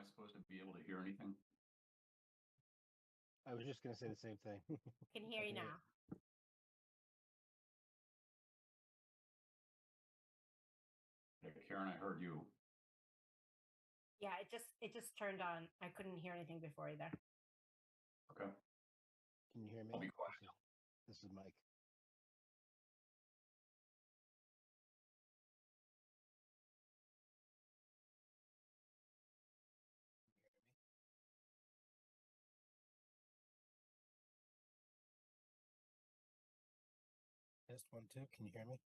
supposed to be able to hear anything? I was just going to say the same thing. Can hear you now. Hey, Karen, I heard you. Yeah, it just turned on. I couldn't hear anything before either. Okay. Can you hear me? I'll be quiet. This is Mike. Test 1, 2. Can you hear me?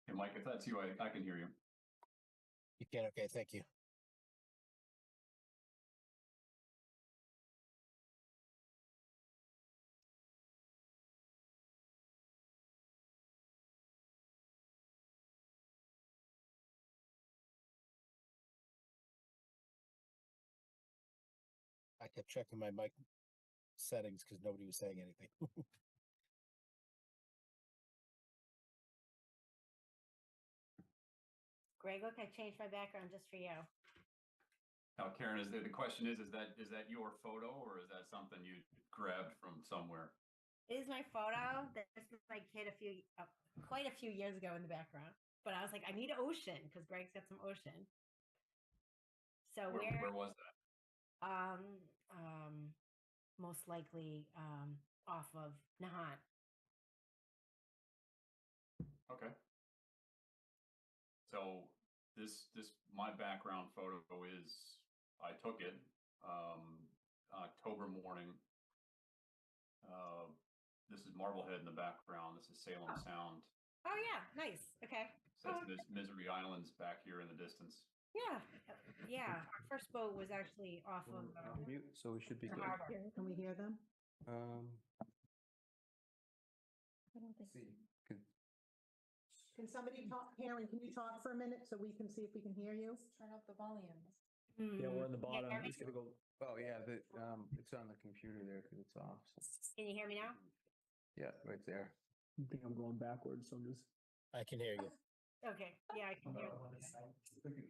Hey, Mike, if that's you, I can hear you. You can. Okay. Thank you. I kept checking my mic settings because nobody was saying anything. Greg, look, I changed my background just for you. Now, Karen, the question is that your photo or is that something you grabbed from somewhere? It is my photo. This is my kid quite a few years ago in the background. But I was like, I need ocean because Greg's got some ocean. So Where was that? Most likely off of Nahant. Okay. So this my background photo is I took it October morning. This is Marblehead in the background. This is Salem Sound. Oh yeah, nice. Okay. So that's Misery Islands back here in the distance. Yeah, yeah. Our first boat was actually off of Mute, so we should be the good. harbor. Can we hear them? I don't think. Can somebody talk, Karen, can you talk for a minute so we can see if we can hear you? Turn up the volume. Yeah, we're on the bottom. Can I'm just gonna go. Oh yeah, it's on the computer there because it's off. So. you hear me now? Yeah, right there. I think I'm going backwards, so I'm just. I can hear you. Okay. Yeah, I can hear.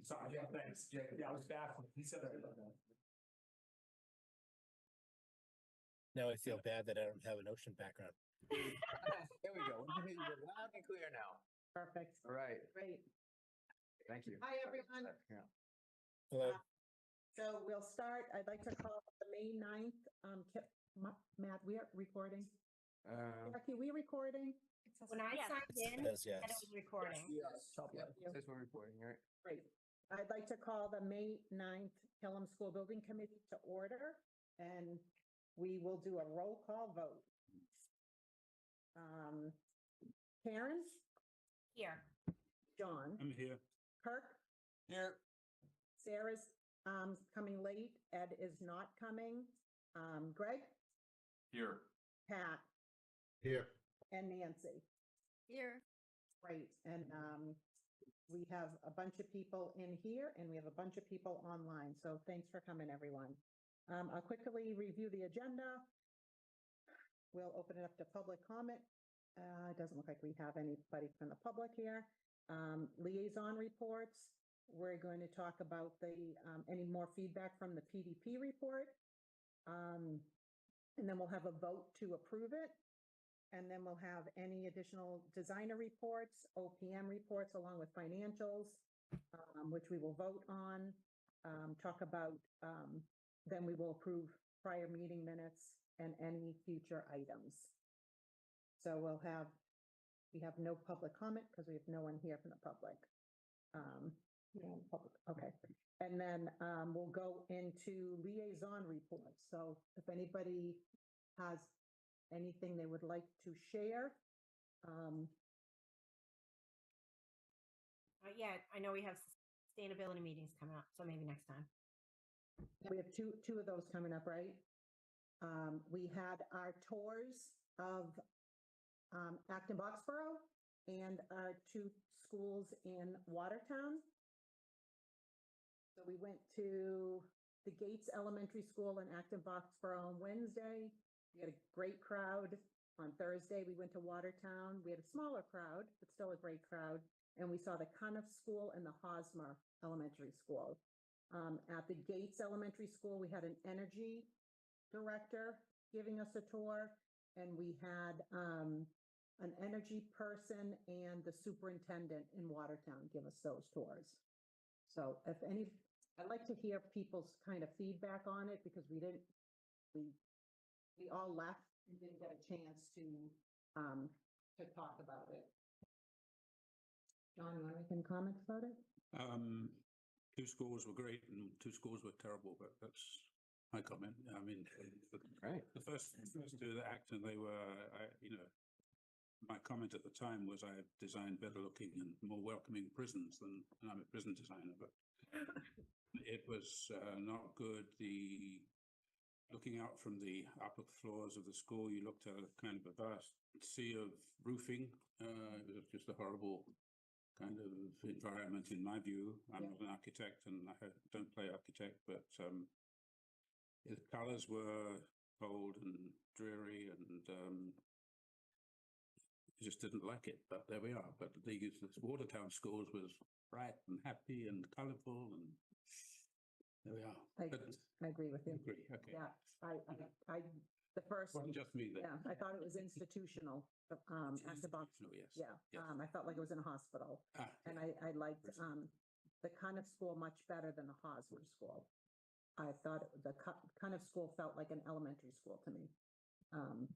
Sorry, yeah, thanks. Yeah, I was baffled. He said that. Now I feel bad that I don't have an ocean background. There we go. We can hear you loud and clear now. Perfect. All right. Great. Thank you. Hi, everyone. Yeah. Hello. So we'll start. I'd like to call the May 9th. Matt, we are recording. Jackie, we recording? When I signed in, Says and yes. it was recording. Top Yeah, left. it says we're recording, right? Great. I'd like to call the May 9th Killam School Building Committee to order, and we will do a roll call vote. Karen? Here. John? I'm here. Kirk? Here. Sarah's coming late. Ed is not coming. Greg? Here. Pat? Here. And Nancy? Here. Great. And we have a bunch of people in here and we have a bunch of people online. So thanks for coming, everyone. I'll quickly review the agenda. We'll open it up to public comment. It doesn't look like we have anybody from the public here. Liaison reports. We're going to talk about any more feedback from the PDP report. And then we'll have a vote to approve it. And then we'll have any additional designer reports, OPM reports, along with financials, which we will vote on, talk about, then we will approve prior meeting minutes and any future items. So we have no public comment because we have no one here from the public. Okay. And then we'll go into liaison reports. So if anybody has anything they would like to share. Yeah, I know we have sustainability meetings coming up, so maybe next time. We have two of those coming up, right? We had our tours of Acton Boxborough and our two schools in Watertown. So we went to the Gates Elementary School in Acton Boxborough on Wednesday. We had a great crowd. On Thursday, we went to Watertown. We had a smaller crowd, but still a great crowd. And we saw the Cuniff School and the Hosmer Elementary School. At the Gates Elementary School, we had an energy director giving us a tour, and we had an energy person and the superintendent in Watertown give us those tours. So if any, I'd like to hear people's kind of feedback on it because we all left and didn't get a chance to talk about it. John, you want to make any comments about it? Two schools were great and two schools were terrible, but that's my comment. I mean, Right. the first two that acted, they were, my comment at the time was I have designed better looking and more welcoming prisons than, and I'm a prison designer, but it was not good. Looking out from the upper floors of the school, you looked at a kind of a vast sea of roofing. It was just a horrible kind of environment in my view. I'm not an architect and I don't play architect, but the colors were cold and dreary and just didn't like it, but there we are. But the Watertown schools was bright and happy and colorful, and there we are. I agree with you. Agree, okay. Yeah, the first, Wasn't just me then. yeah, I thought it was institutional, active box. Institutional, yes. Yeah, Yes. I felt like it was in a hospital. Ah, And I liked the Cuniff School much better than the Hosmer School. I thought the Cuniff School felt like an elementary school to me,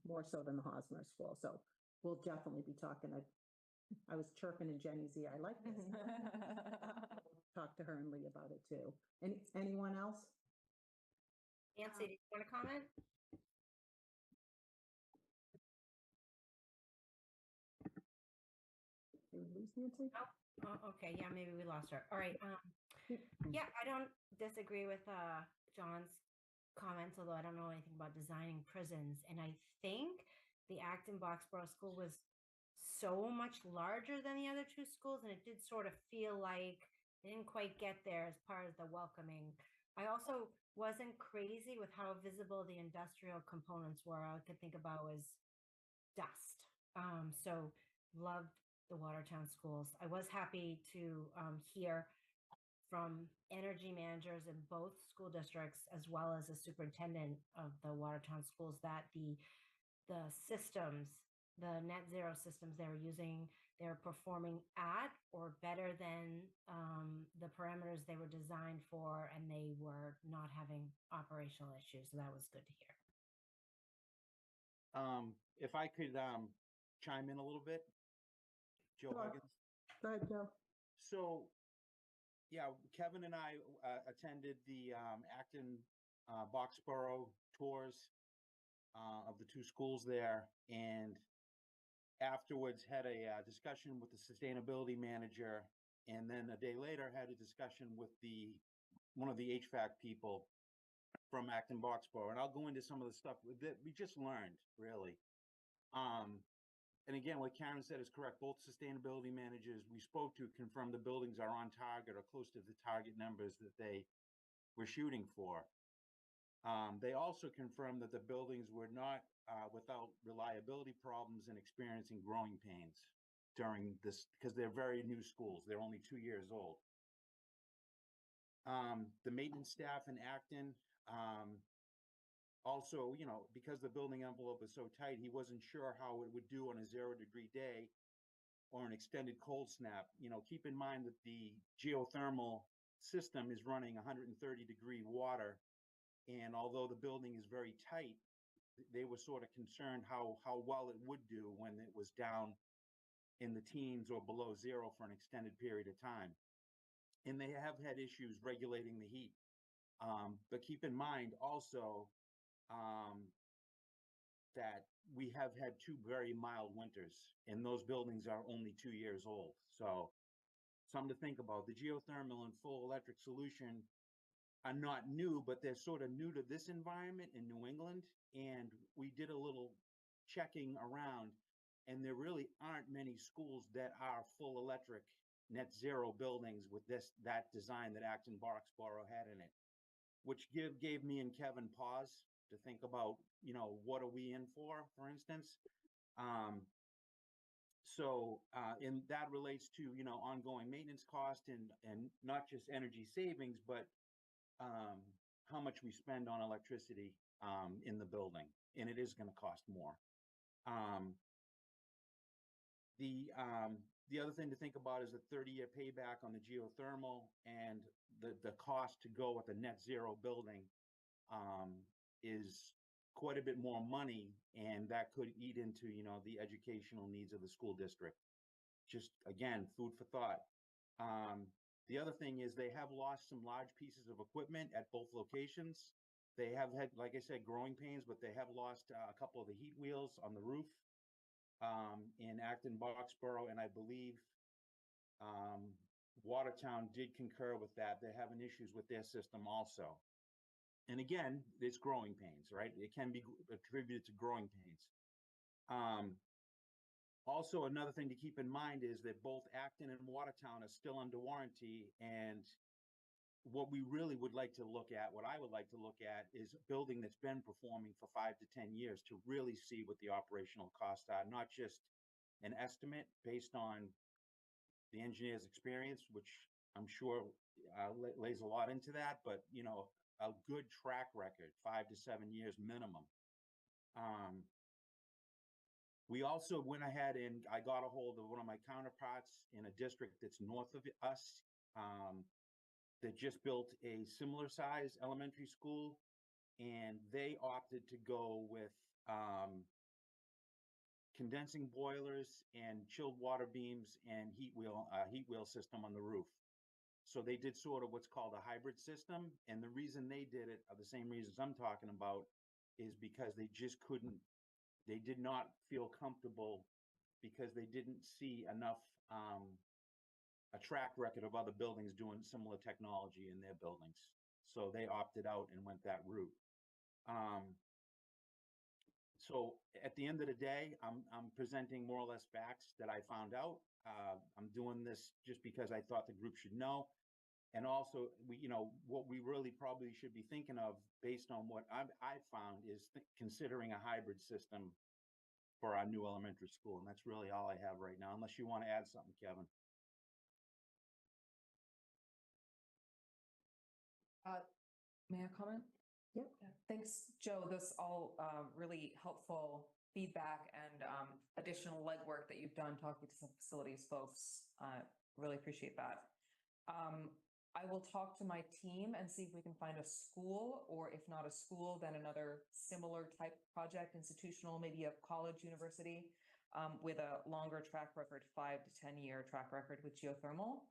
more so than the Hosmer School. So we'll definitely be talking. I was chirping in Jenny's ear. I like this. Talk to her and Lee about it too. Anyone else? Nancy, do you want to comment? Did we lose Nancy? Oh, okay. Yeah, maybe we lost her. All right. Yeah, I don't disagree with John's comments, although I don't know anything about designing prisons. And I think the Acton Boxborough School was so much larger than the other two schools, and it did sort of feel like they didn't quite get there as part of the welcoming. I also wasn't crazy with how visible the industrial components were. All I could think about was dust. So loved the Watertown schools. I was happy to hear from energy managers in both school districts, as well as the superintendent of the Watertown schools, that the systems, the net zero systems they were using, they're performing at or better than the parameters they were designed for, and they were not having operational issues. So that was good to hear. If I could chime in a little bit, Joe Sure. Huggins. Go ahead, Joe. So, yeah, Kevin and I attended the Acton Boxborough tours of the two schools there, and afterwards had a discussion with the sustainability manager, and then a day later had a discussion with one of the HVAC people from Acton Boxborough. And I'll go into some of the stuff that we just learned, really. And again, what Karen said is correct. Both sustainability managers we spoke to confirmed the buildings are on target or close to the target numbers that they were shooting for. They also confirmed that the buildings were not without reliability problems and experiencing growing pains during this, because they're very new schools. They're only 2 years old. The maintenance staff in Acton, also, because the building envelope is so tight, he wasn't sure how it would do on a 0-degree day or an extended cold snap. Keep in mind that the geothermal system is running 130-degree water. And although the building is very tight, they were sort of concerned how well it would do when it was down in the teens or below zero for an extended period of time. And they have had issues regulating the heat. But keep in mind also that we have had 2 very mild winters, and those buildings are only 2 years old. So something to think about. The geothermal and full electric solution are not new, but they're sort of new to this environment in New England. And we did a little checking around, and there really aren't many schools that are full electric net zero buildings with that design that Acton Boxborough had in it, which gave me and Kevin pause to think about, what are we in for instance. And that relates to, you know, ongoing maintenance cost and not just energy savings, but how much we spend on electricity in the building, and it is going to cost more. The other thing to think about is the 30-year payback on the geothermal, and the cost to go with a net zero building is quite a bit more money, and that could eat into, you know, the educational needs of the school district. Just again, food for thought. The other thing is they have lost some large pieces of equipment at both locations. They have had, like I said, growing pains, but they have lost a couple of the heat wheels on the roof in Acton, Boxborough, and I believe Watertown did concur with that. They're having issues with their system also. And again, it's growing pains, right? It can be attributed to growing pains. Also, another thing to keep in mind is that both Acton and Watertown are still under warranty, and what we really would like to look at, what I would like to look at, is a building that's been performing for 5 to 10 years to really see what the operational costs are, not just an estimate based on the engineer's experience, which I'm sure lays a lot into that, but, you know, a good track record, 5 to 7 years minimum. We also went ahead and I got a hold of one of my counterparts in a district that's north of us that just built a similar size elementary school, and they opted to go with condensing boilers and chilled water beams and heat wheel system on the roof. So they did sort of what's called a hybrid system, and the reason they did it are the same reasons I'm talking about, is because they just couldn't. They did not feel comfortable because they didn't see enough a track record of other buildings doing similar technology in their buildings. So they opted out and went that route. So at the end of the day, I'm presenting more or less facts that I found out. I'm doing this just because I thought the group should know. And also, you know, what we really probably should be thinking of, based on what I've found, is considering a hybrid system for our new elementary school. And that's really all I have right now, unless you want to add something, Kevin. May I comment? Yep. Yeah. Thanks, Joe. This all really helpful feedback and additional legwork that you've done talking to some facilities folks. Really appreciate that. I will talk to my team and see if we can find a school, or if not a school, then another similar type project, institutional, maybe a college, university, with a longer track record, 5 to 10 year track record with geothermal.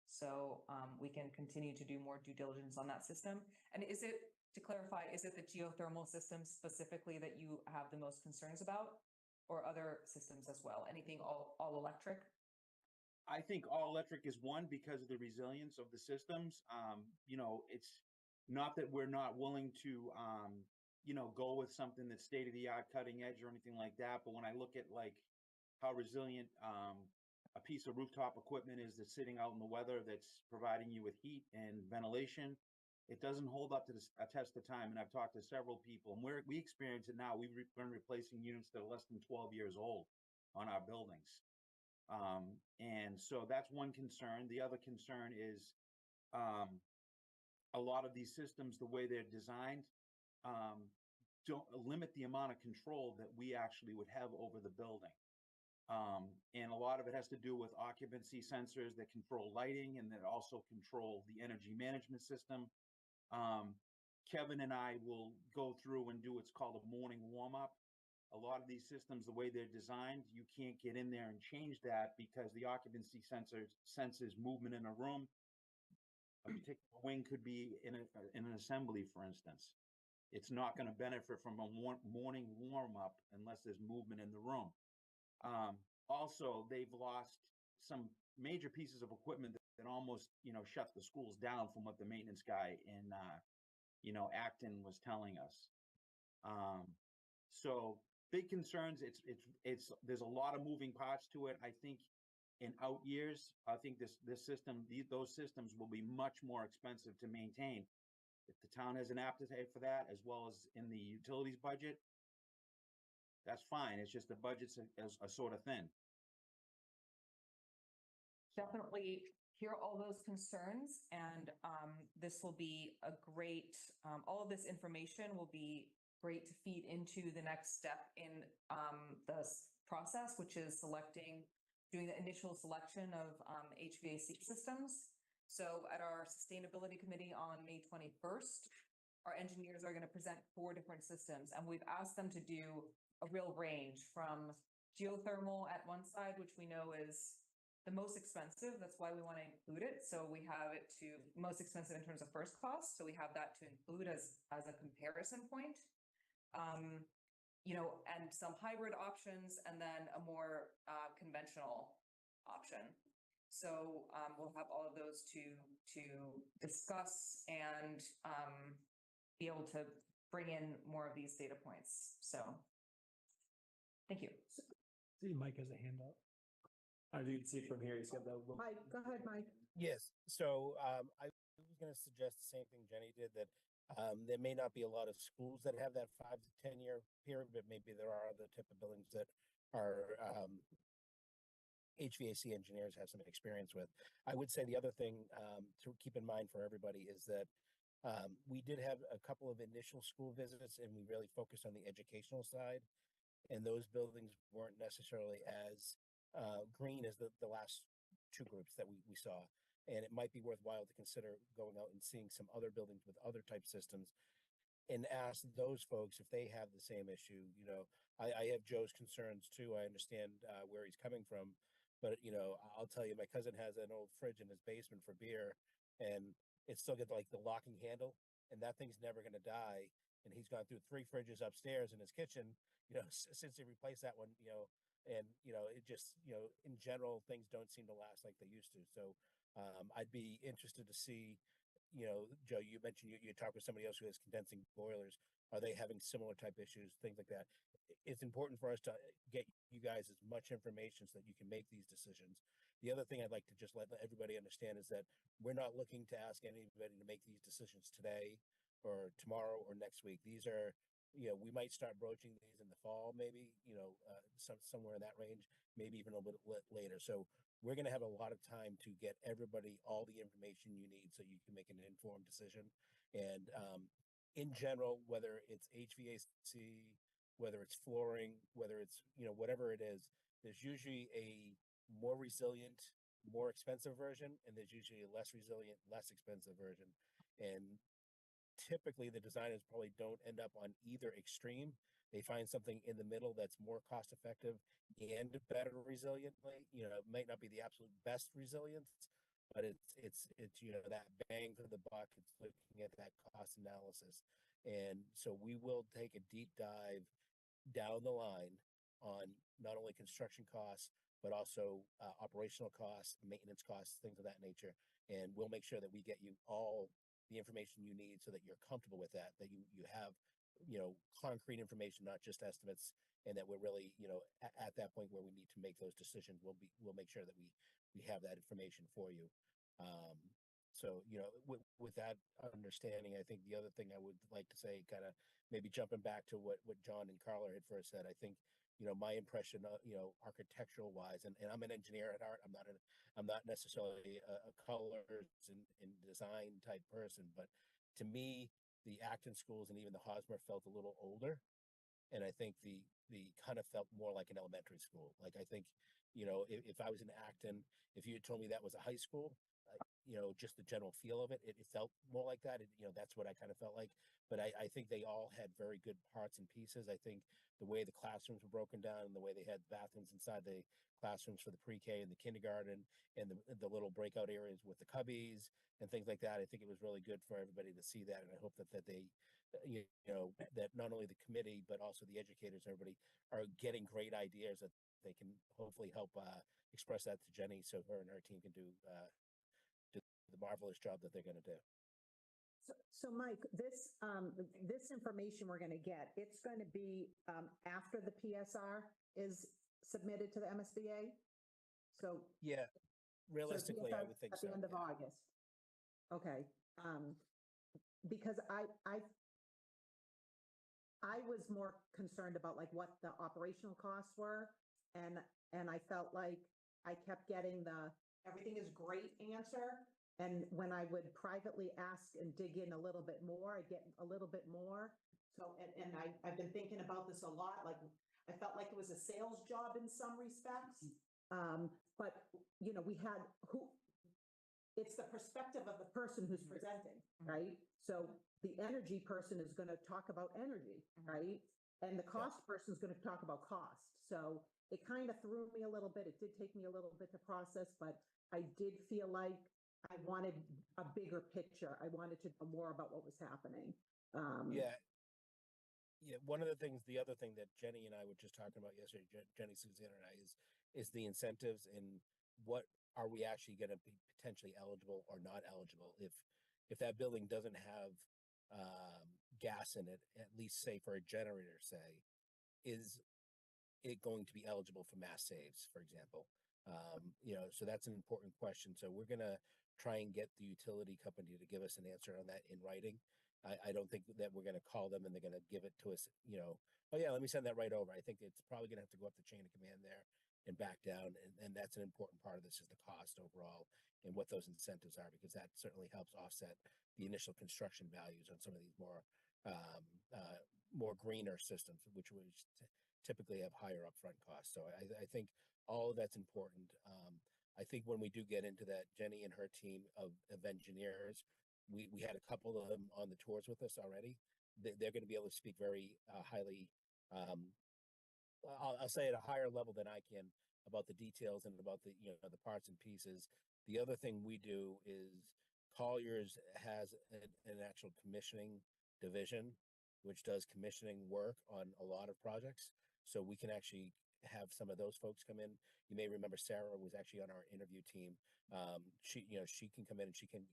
So we can continue to do more due diligence on that system. And is it, to clarify, is it the geothermal system specifically that you have the most concerns about, or other systems as well? Anything all electric? I think all electric is one, because of the resilience of the systems. You know, it's not that we're not willing to, you know, go with something that's state of the art, cutting edge or anything like that. But when I look at like how resilient a piece of rooftop equipment is that's sitting out in the weather, that's providing you with heat and ventilation, it doesn't hold up to a test of time. And I've talked to several people, and we experience it now. We've been replacing units that are less than 12 years old on our buildings. And so that's one concern. The other concern is a lot of these systems, the way they're designed, don't limit the amount of control that we actually would have over the building. And a lot of it has to do with occupancy sensors that control lighting and that also control the energy management system. Kevin and I will go through and do what's called a morning warm-up. A lot of these systems, the way they're designed, you can't get in there and change that, because the occupancy sensor senses movement in a room. A particular wing could be in an assembly, for instance. It's not going to benefit from a morning warm-up unless there's movement in the room. Also, they've lost some major pieces of equipment that almost, you know, shut the schools down, from what the maintenance guy in, you know, Acton was telling us. So big concerns. There's a lot of moving parts to it. I think in out years, I think those systems will be much more expensive to maintain. If the town has an appetite for that, as well as in the utilities budget, that's fine. It's just the budgets are sort of thin. Definitely hear all those concerns, and this will be a great, all of this information will be great to feed into the next step in the process, which is doing the initial selection of HVAC systems. So at our sustainability committee on May 21st, our engineers are going to present 4 different systems, and we've asked them to do a real range from geothermal at one side, which we know is the most expensive. That's why we want to include it. So we have it to most expensive in terms of first cost. So we have that to include as a comparison point. And some hybrid options, and then a more conventional option. So we'll have all of those to discuss and be able to bring in more of these data points. So thank you. See, Mike has a hand up. You can see it from here. He's got the little. Mike, go ahead, Mike. Yes, so I was going to suggest the same thing Jenny did, that there may not be a lot of schools that have that 5 to 10 year period, but maybe there are other type of buildings that are HVAC engineers have some experience with. I would say the other thing to keep in mind for everybody is that we did have a couple of initial school visits, and we really focused on the educational side, and those buildings weren't necessarily as green as the last 2 groups that we saw. And it might be worthwhile to consider going out and seeing some other buildings with other type systems and ask those folks if they have the same issue. I have Joe's concerns too. I understand where he's coming from, but I'll tell you, my cousin has an old fridge in his basement for beer, and it's still got like the locking handle, and that thing's never going to die. And he's gone through 3 fridges upstairs in his kitchen, since he replaced that one, and it just in general things don't seem to last like they used to. So I'd be interested to see, Joe, you mentioned you talked with somebody else who has condensing boilers. Are they having similar type issues, things like that? It's important for us to get you guys as much information so that you can make these decisions. The other thing I'd like to just let everybody understand is that we're not looking to ask anybody to make these decisions today or tomorrow or next week. These are, we might start broaching these in the fall, maybe, somewhere in that range, maybe even a little bit later. So we're going to have a lot of time to get everybody all the information you need so you can make an informed decision. And in general, whether it's HVAC, whether it's flooring, whether it's, whatever it is, there's usually a more resilient, more expensive version, and there's usually a less resilient, less expensive version. And typically the designers probably don't end up on either extreme. They find something in the middle that's more cost effective and better resiliently. It might not be the absolute best resilience, but it's that bang for the buck. It's looking at that cost analysis. And so we will take a deep dive down the line on not only construction costs, but also operational costs, maintenance costs, things of that nature. And we'll make sure that we get you all the information you need so that you're comfortable with that you have, concrete information, not just estimates, and that we're really, at that point where we need to make those decisions, we'll make sure that we have that information for you. So, with that understanding, I think the other thing I would like to say, kind of maybe jumping back to what John and Carla had first said, I think, my impression, architectural wise, and I'm an engineer at heart. I'm not necessarily a colors and design type person, but to me, the Acton schools and even the Hosmer felt a little older. And I think the kind of felt more like an elementary school. Like, I think, if I was in Acton, if you had told me that was a high school, just the general feel of it, it felt more like that. That's what I kind of felt like. But I think they all had very good parts and pieces. I think the way the classrooms were broken down and the way they had bathrooms inside the classrooms for the pre-K and the kindergarten, and the little breakout areas with the cubbies and things like that. I think it was really good for everybody to see that. And I hope that they, that not only the committee, but also the educators, everybody are getting great ideas that they can hopefully help express that to Jenny so her and her team can do the marvelous job that they're going to do. So Mike, this information we're going to get, it's going to be after the PSR is submitted to the MSBA. So yeah, realistically, I would think at so. the end of August. Okay, because I was more concerned about like what the operational costs were. And I felt like I kept getting the, everything is great answer. And when I would privately ask and dig in a little bit more, I get a little bit more. So, and I've been thinking about this a lot, like, I felt like it was a sales job in some respects. But, you know, we had it's the perspective of the person who's presenting, right? So the energy person is going to talk about energy, right? And the cost person is going to talk about cost. So it kind of threw me a little bit. It did take me a little bit to process, but I did feel like I wanted a bigger picture. I wanted to know more about what was happening. Yeah. One of the things, the other thing that Jenny and I were just talking about yesterday, Jenny, Suzanne, and I, is the incentives and what are we actually going to be potentially eligible or not eligible if that building doesn't have gas in it, at least say for a generator, say, is it going to be eligible for mass saves, for example? You know, so that's an important question. So we're going to try and get the utility company to give us an answer on that in writing. I don't think that we're going to call them and they're going to give it to us, you know, oh yeah, let me send that right over. I think it's probably going to have to go up the chain of command there and back down. And that's an important part of this, is the cost overall and what those incentives are, because that certainly helps offset the initial construction values on some of these more greener systems, which would typically have higher upfront costs. So I think all of that's important. I think when we do get into that, Jenny and her team of engineers, we had a couple of them on the tours with us already. They're going to be able to speak very highly. I'll say at a higher level than I can about the details and about the, you know, the parts and pieces. The other thing we do is Colliers has an actual commissioning division, which does commissioning work on a lot of projects. So we can actually have some of those folks come in. You may remember Sarah was actually on our interview team. She can come in and she can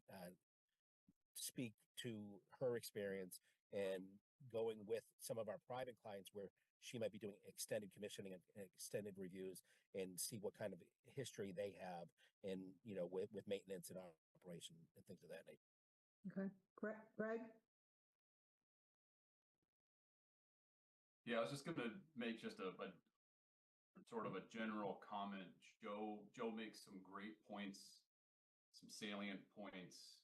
speak to her experience and going with some of our private clients where she might be doing extended commissioning and extended reviews and see what kind of history they have and, you know, with maintenance and operation and things of that nature. Okay, Greg? Yeah, I was just going to make just a sort of a general comment. Joe makes some great points, some salient points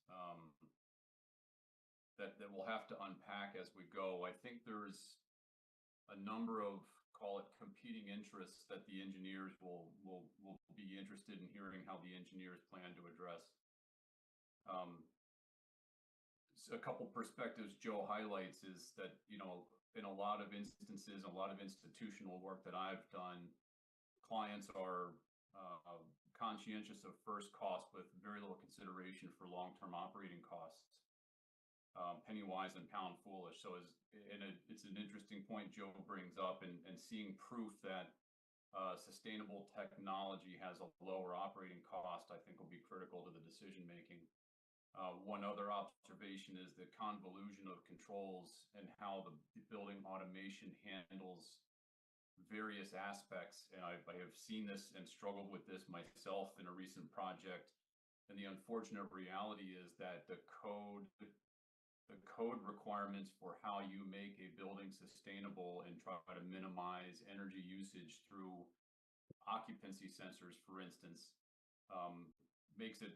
that we'll have to unpack as we go. I think there's a number of, call it, competing interests that the engineers will be interested in hearing how the engineers plan to address. So a couple perspectives Joe highlights is that, you know, in a lot of instances, a lot of institutional work that I've done, clients are conscientious of first cost with very little consideration for long-term operating costs. Penny wise and pound foolish. So it's an interesting point Joe brings up, and seeing proof that sustainable technology has a lower operating cost, I think, will be critical to the decision making. One other observation is the convolution of controls and how the building automation handles various aspects. And I have seen this and struggled with this myself in a recent project. And the unfortunate reality is that the code requirements for how you make a building sustainable and try to minimize energy usage through occupancy sensors, for instance, makes it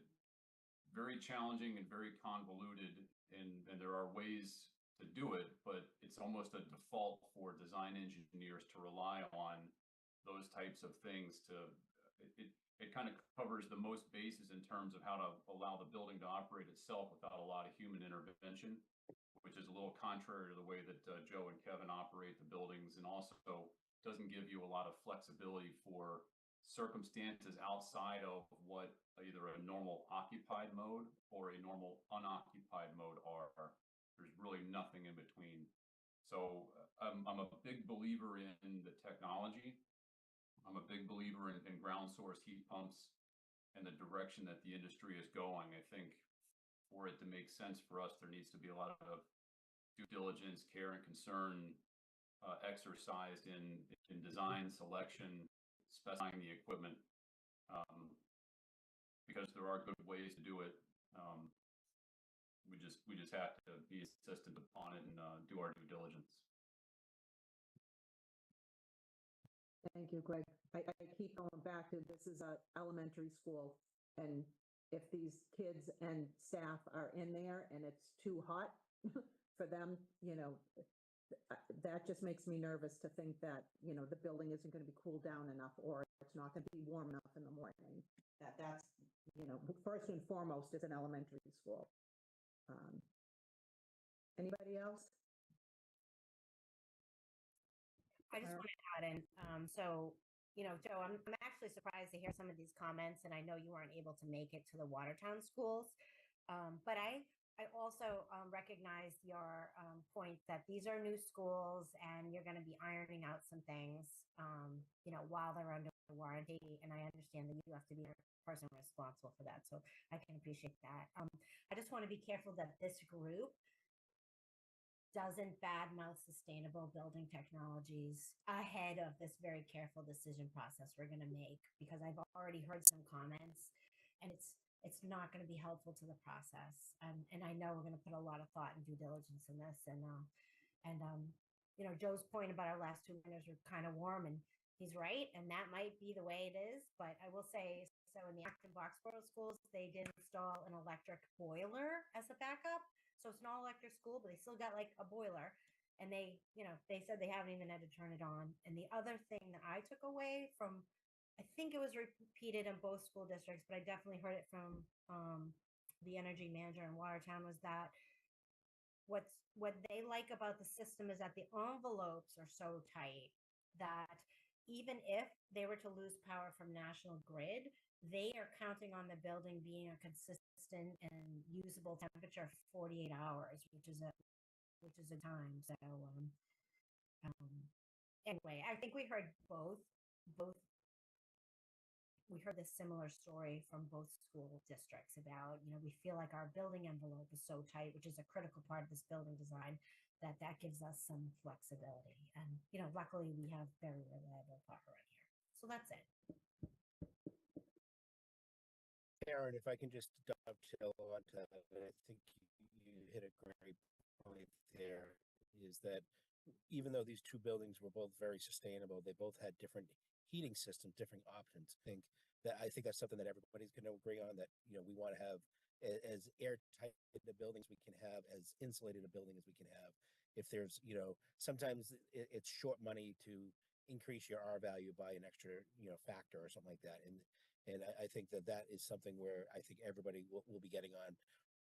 very challenging and very convoluted. And there are ways to do it, but it's almost a default for design engineers to rely on those types of things it kind of covers the most bases in terms of how to allow the building to operate itself without a lot of human intervention, which is a little contrary to the way that Joe and Kevin operate the buildings, and also doesn't give you a lot of flexibility for circumstances outside of what either a normal occupied mode or a normal unoccupied mode are. There's really nothing in between. So I'm a big believer in the technology. I'm a big believer in ground source heat pumps and the direction that the industry is going. I think for it to make sense for us, there needs to be a lot of due diligence, care, and concern exercised in design, selection, specifying the equipment, because there are good ways to do it. We just have to be insistent upon it and do our due diligence. Thank you, Greg. I keep going back to, this is a elementary school, and if these kids and staff are in there and it's too hot for them, that just makes me nervous to think that, the building isn't going to be cooled down enough, or it's not going to be warm enough in the morning. That's, first and foremost, is an elementary school. Anybody else? I just want to add in, so, Joe, I'm actually surprised to hear some of these comments, and I know you weren't able to make it to the Watertown schools. But I also recognize your point that these are new schools and you're going to be ironing out some things, while they're under warranty. And I understand that you have to be the person responsible for that. So I can appreciate that. I just want to be careful that this group doesn't badmouth sustainable building technologies ahead of this very careful decision process we're going to make, because I've already heard some comments, and it's not going to be helpful to the process. And I know we're going to put a lot of thought and due diligence in this. And Joe's point about our last 2 winters were kind of warm, and he's right. And that might be the way it is. But I will say, so in the Acton Boxborough schools, they did install an electric boiler as a backup. So it's not electric school, but they still got like a boiler. And they said they haven't even had to turn it on. And the other thing that I took away from, I think it was repeated in both school districts, but I definitely heard it from the energy manager in Watertown, was that what they like about the system is that the envelopes are so tight that even if they were to lose power from National Grid, they are counting on the building being a consistent and usable temperature for 48 hours, which is a time. So anyway, I think we heard both. We heard this similar story from both school districts about, we feel like our building envelope is so tight, which is a critical part of this building design, that gives us some flexibility. And, luckily we have very reliable power in here. So that's it. Aaron, if I can just dovetail onto that, I think you hit a great point there, is that even though these two buildings were both very sustainable, they both had different heating systems, different options. I think that's something that everybody's going to agree on, that, we want to have as airtight a building as we can have, as insulated a building as we can have. If there's, sometimes it's short money to increase your R value by an extra, factor or something like that. And I think that is something where I think everybody will be getting on.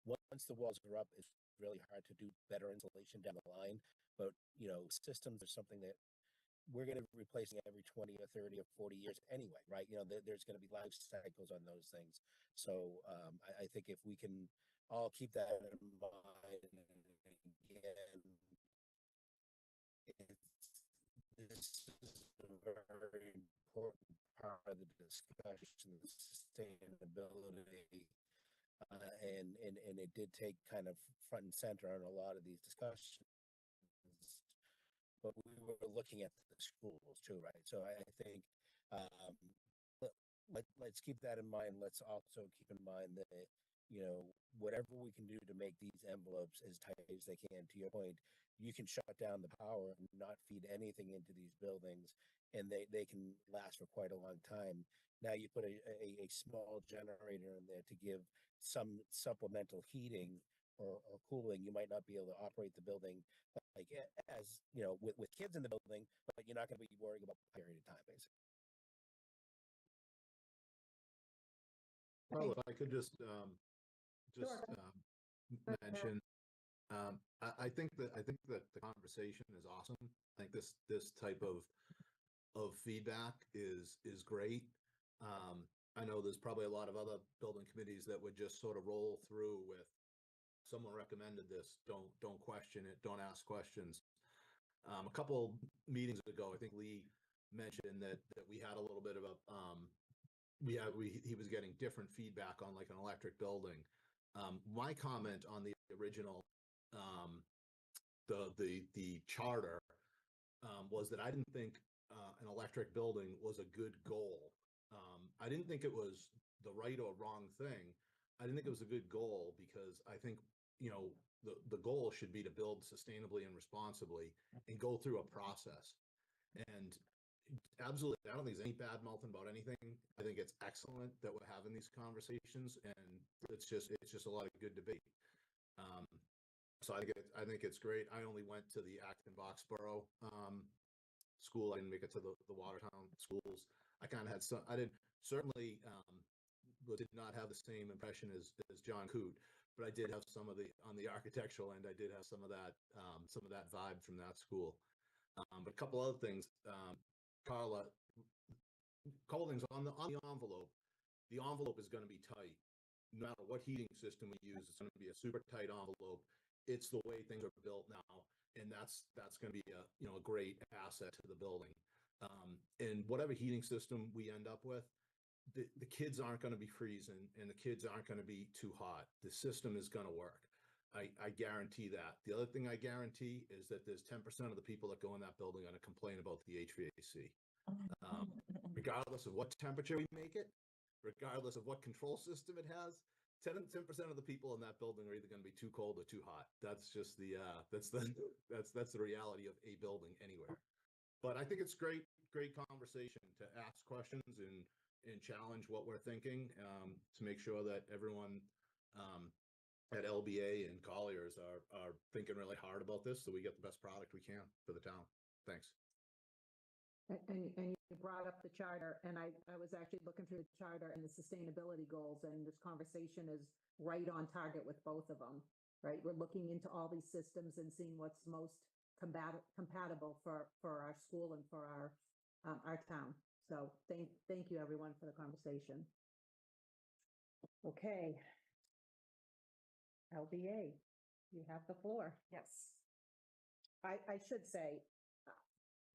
Once the walls are up, it's really hard to do better insulation down the line. But, systems are something that we're going to be replacing every 20 or 30 or 40 years anyway, right? There's going to be life cycles on those things. So I think if we can all keep that in mind, again, this is a very important part of the discussion, sustainability. And it did take kind of front and center on a lot of these discussions, but we were looking at the schools too, right? So I think let's keep that in mind. Let's also keep in mind that, whatever we can do to make these envelopes as tight as they can, to your point, you can shut down the power and not feed anything into these buildings, and they can last for quite a long time. Now you put a small generator in there to give some supplemental heating or cooling. You might not be able to operate the building like as with kids in the building, but you're not going to be worrying about a period of time, basically. Well, if I could just mention, I think that the conversation is awesome. I think this type of feedback is great. I know there's probably a lot of other building committees that would just sort of roll through with, someone recommended this, don't question it, don't ask questions. A couple meetings ago, I think Lee mentioned that we had a little bit of a he was getting different feedback on like an electric building. My comment on the original the charter was that I didn't think an electric building was a good goal. I didn't think it was the right or wrong thing. I didn't think it was a good goal, because I think, the goal should be to build sustainably and responsibly and go through a process. And absolutely, I don't think there's any bad mouthing about anything. I think it's excellent that we're having these conversations, and it's just a lot of good debate. So I think it's great. I only went to the Acton Boxborough school. I didn't make it to the Watertown schools. I kind of had some. I didn't certainly did not have the same impression as John Coote, but I did have some of the on the architectural end. I did have some of that vibe from that school. But a couple other things, Carla. Couple things on the envelope. The envelope is going to be tight. No matter what heating system we use, it's going to be a super tight envelope. It's the way things are built now, and that's going to be a great asset to the building. And whatever heating system we end up with, the kids aren't going to be freezing, and the kids aren't going to be too hot. The system is going to work. I guarantee that. The other thing I guarantee is that there's 10% of the people that go in that building are going to complain about the HVAC. Regardless of what temperature we make it, regardless of what control system it has, 10% of the people in that building are either going to be too cold or too hot. That's just that's the reality of a building anywhere. But I think it's great conversation to ask questions and challenge what we're thinking, to make sure that everyone at LBA and Colliers are thinking really hard about this, so we get the best product we can for the town. Thanks. And you brought up the charter, and I was actually looking through the charter and the sustainability goals, and this conversation is right on target with both of them, right? We're looking into all these systems and seeing what's most compatible for our school and for our town. So thank you everyone for the conversation. Okay. LBA, you have the floor. Yes. I should say,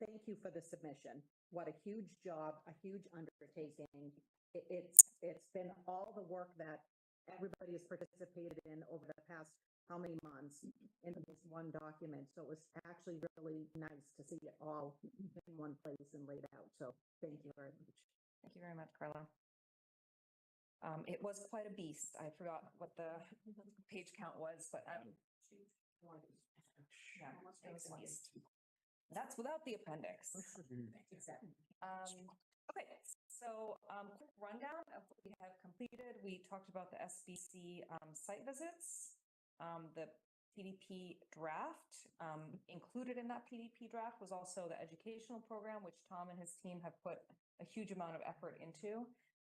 thank you for the submission. What a huge job, a huge undertaking. It's been all the work that everybody has participated in over the past how many months in this one document. So it was actually really nice to see it all in one place and laid out. So thank you very much. Thank you very much, Carla. It was quite a beast. I forgot what the page count was, but yeah, it was a beast. That's without the appendix. Okay, so quick rundown of what we have completed. We talked about the SBC site visits, the PDP draft. Included in that PDP draft was also the educational program, which Tom and his team have put a huge amount of effort into.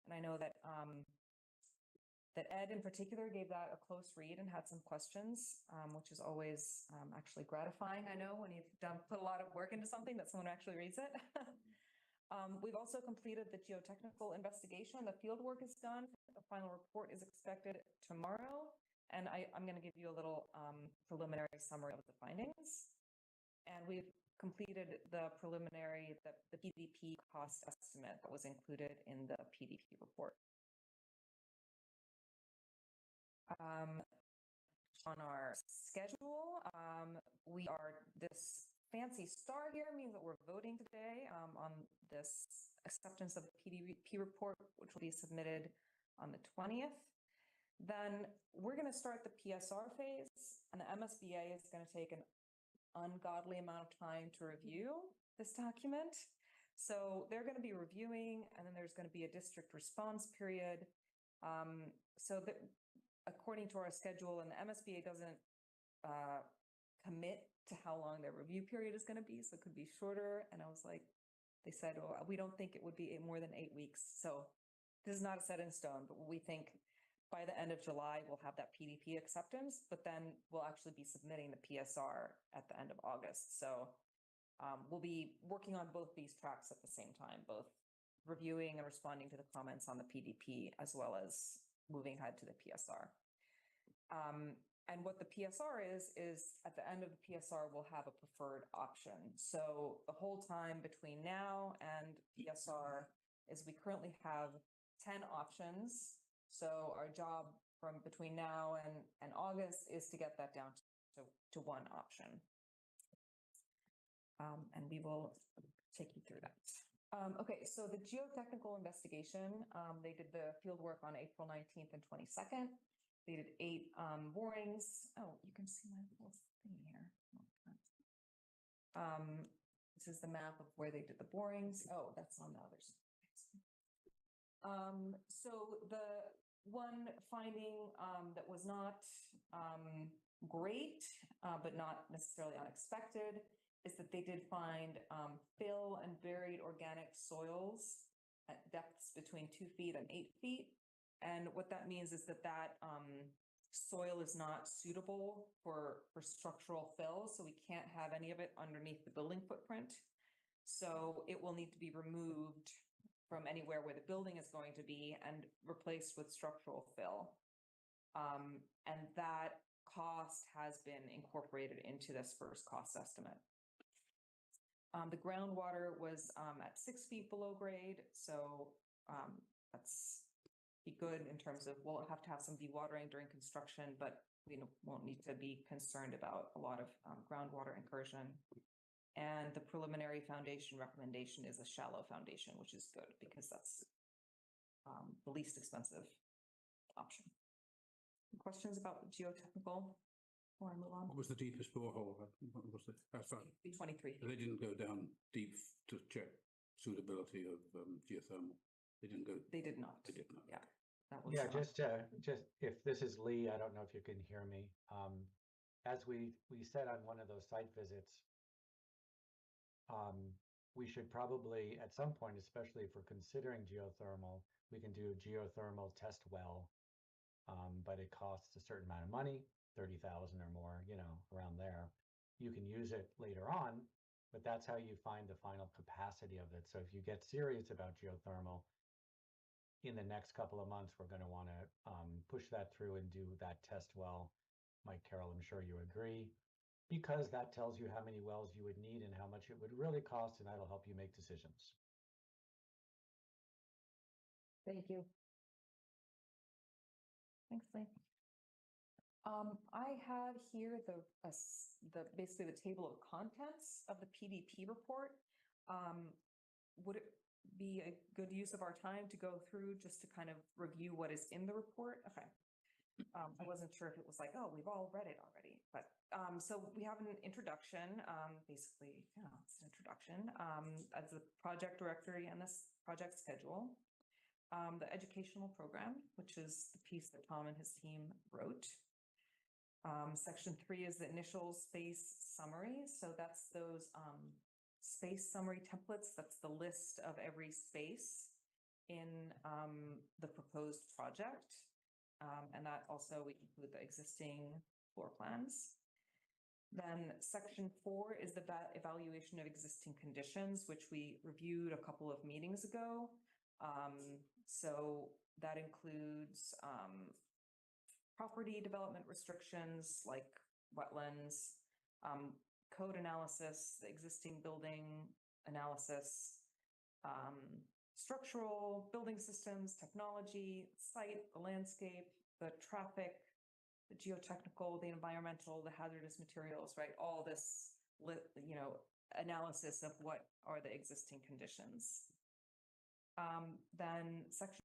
And I know that that Ed in particular gave that a close read and had some questions, which is always actually gratifying. I know when you've put a lot of work into something that someone actually reads it. We've also completed the geotechnical investigation. The field work is done. The final report is expected tomorrow. And I'm going to give you a little preliminary summary of the findings. And we've completed the preliminary, the PDP cost estimate that was included in the PDP report. On our schedule, we are this fancy star here means that we're voting today on this acceptance of the PDP report, which will be submitted on the 20th. Then we're going to start the PSR phase, and the MSBA is going to take an ungodly amount of time to review this document. So they're going to be reviewing, and then there's going to be a district response period. So that according to our schedule, and the MSBA doesn't commit to how long their review period is going to be, so it could be shorter. And I was like, they said, well, we don't think it would be more than 8 weeks. So this is not set in stone, but we think by the end of July, we'll have that PDP acceptance, but then we'll actually be submitting the PSR at the end of August. So we'll be working on both these tracks at the same time, both reviewing and responding to the comments on the PDP, as well as moving ahead to the PSR. And what the PSR is at the end of the PSR, we'll have a preferred option. So the whole time between now and PSR is we currently have 10 options. So our job from between now and August is to get that down to one option. And we will take you through that. Okay, so the geotechnical investigation, they did the field work on April 19th and 22nd. They did 8 borings. Oh, you can see my little thing here. This is the map of where they did the borings. Oh, that's on the other side. So the one finding that was not great, but not necessarily unexpected, is that they did find fill and buried organic soils at depths between 2 feet and 8 feet. And what that means is that soil is not suitable for structural fill, so we can't have any of it underneath the building footprint. So it will need to be removed from anywhere where the building is going to be and replaced with structural fill. And that cost has been incorporated into this first cost estimate. The groundwater was at 6 feet below grade, so that's be good in terms of, we'll have to have some dewatering during construction, but we won't need to be concerned about a lot of groundwater incursion. And the preliminary foundation recommendation is a shallow foundation, which is good because that's the least expensive option. Questions about the geotechnical before I move on? What was the deepest borehole? What was it? 23. They didn't go down deep to check suitability of geothermal. They didn't go. They did not. They did not. Yeah. That was, Yeah, just if this is Lee, I don't know if you can hear me. As we said on one of those site visits, we should probably at some point, especially if we're considering geothermal, we can do a geothermal test well, but it costs a certain amount of money, 30,000 or more, you know, around there. You can use it later on, but that's how you find the final capacity of it. So if you get serious about geothermal, in the next couple of months, we're going to want to push that through and do that test well. Mike Carroll, I'm sure you agree, because that tells you how many wells you would need and how much it would really cost, and that'll help you make decisions. thank you. Thanks, Lee. I have here basically the table of contents of the PDP report. Would it be a good use of our time to go through just to kind of review what is in the report? Okay. I wasn't sure if it was like, oh, we've all read it already, but so we have an introduction, basically, yeah, it's an introduction as the project directory and this project schedule, the educational program, which is the piece that Tom and his team wrote. Section 3 is the initial space summary. So that's those space summary templates. That's the list of every space in the proposed project. And that also we include the existing floor plans. Then section 4 is the evaluation of existing conditions, which we reviewed a couple of meetings ago. So that includes property development restrictions like wetlands, code analysis, the existing building analysis, structural building systems, technology, site, the landscape, the traffic, the geotechnical, the environmental, the hazardous materials, right? All this, you know, analysis of what are the existing conditions. Then section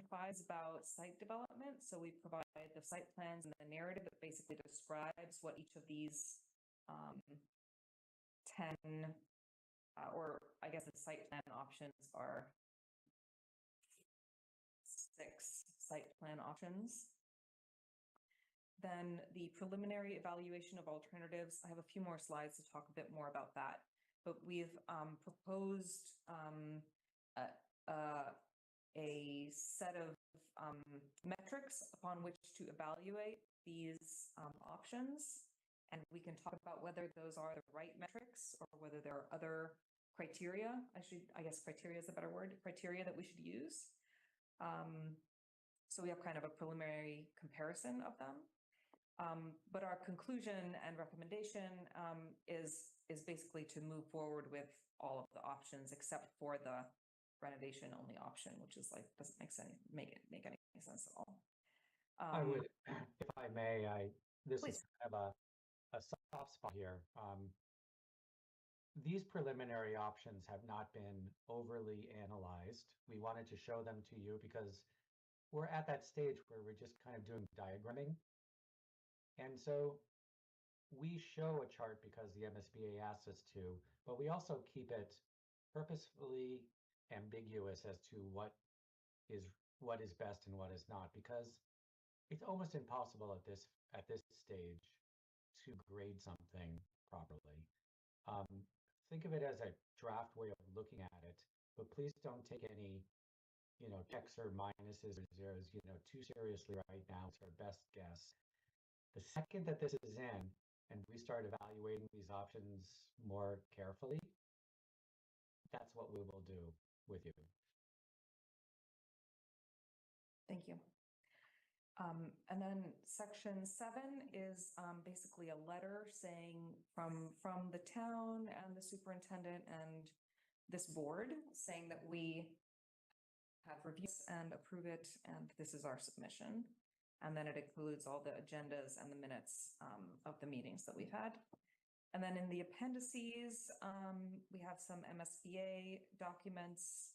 5 is about site development. So we provide the site plans and the narrative that basically describes what each of these 10, or I guess the site plan options are 6 site plan options. Then the preliminary evaluation of alternatives. I have a few more slides to talk a bit more about that, but we've proposed a set of metrics upon which to evaluate these options. And we can talk about whether those are the right metrics or whether there are other criteria. I guess criteria is a better word, criteria that we should use. So we have kind of a preliminary comparison of them. But our conclusion and recommendation is basically to move forward with all of the options except for the renovation only option, which is like, doesn't make any sense at all. I would, if I may, this Please. is kind of a soft spot here. These preliminary options have not been overly analyzed. We wanted to show them to you because we're at that stage where we're just kind of doing diagramming. And so we show a chart because the MSBA asks us to, but we also keep it purposefully ambiguous as to what is best and what is not, because it's almost impossible at this stage to grade something properly. Think of it as a draft way of looking at it, but please don't take any, checks or minuses or zeros, too seriously right now. It's our best guess. The second that this is in and we start evaluating these options more carefully, that's what we will do with you. Thank you. And then section 7 is basically a letter saying from the town and the superintendent and this board saying that we have reviewed and approve it, and this is our submission. And then it includes all the agendas and the minutes of the meetings that we've had. And then in the appendices, we have some MSBA documents.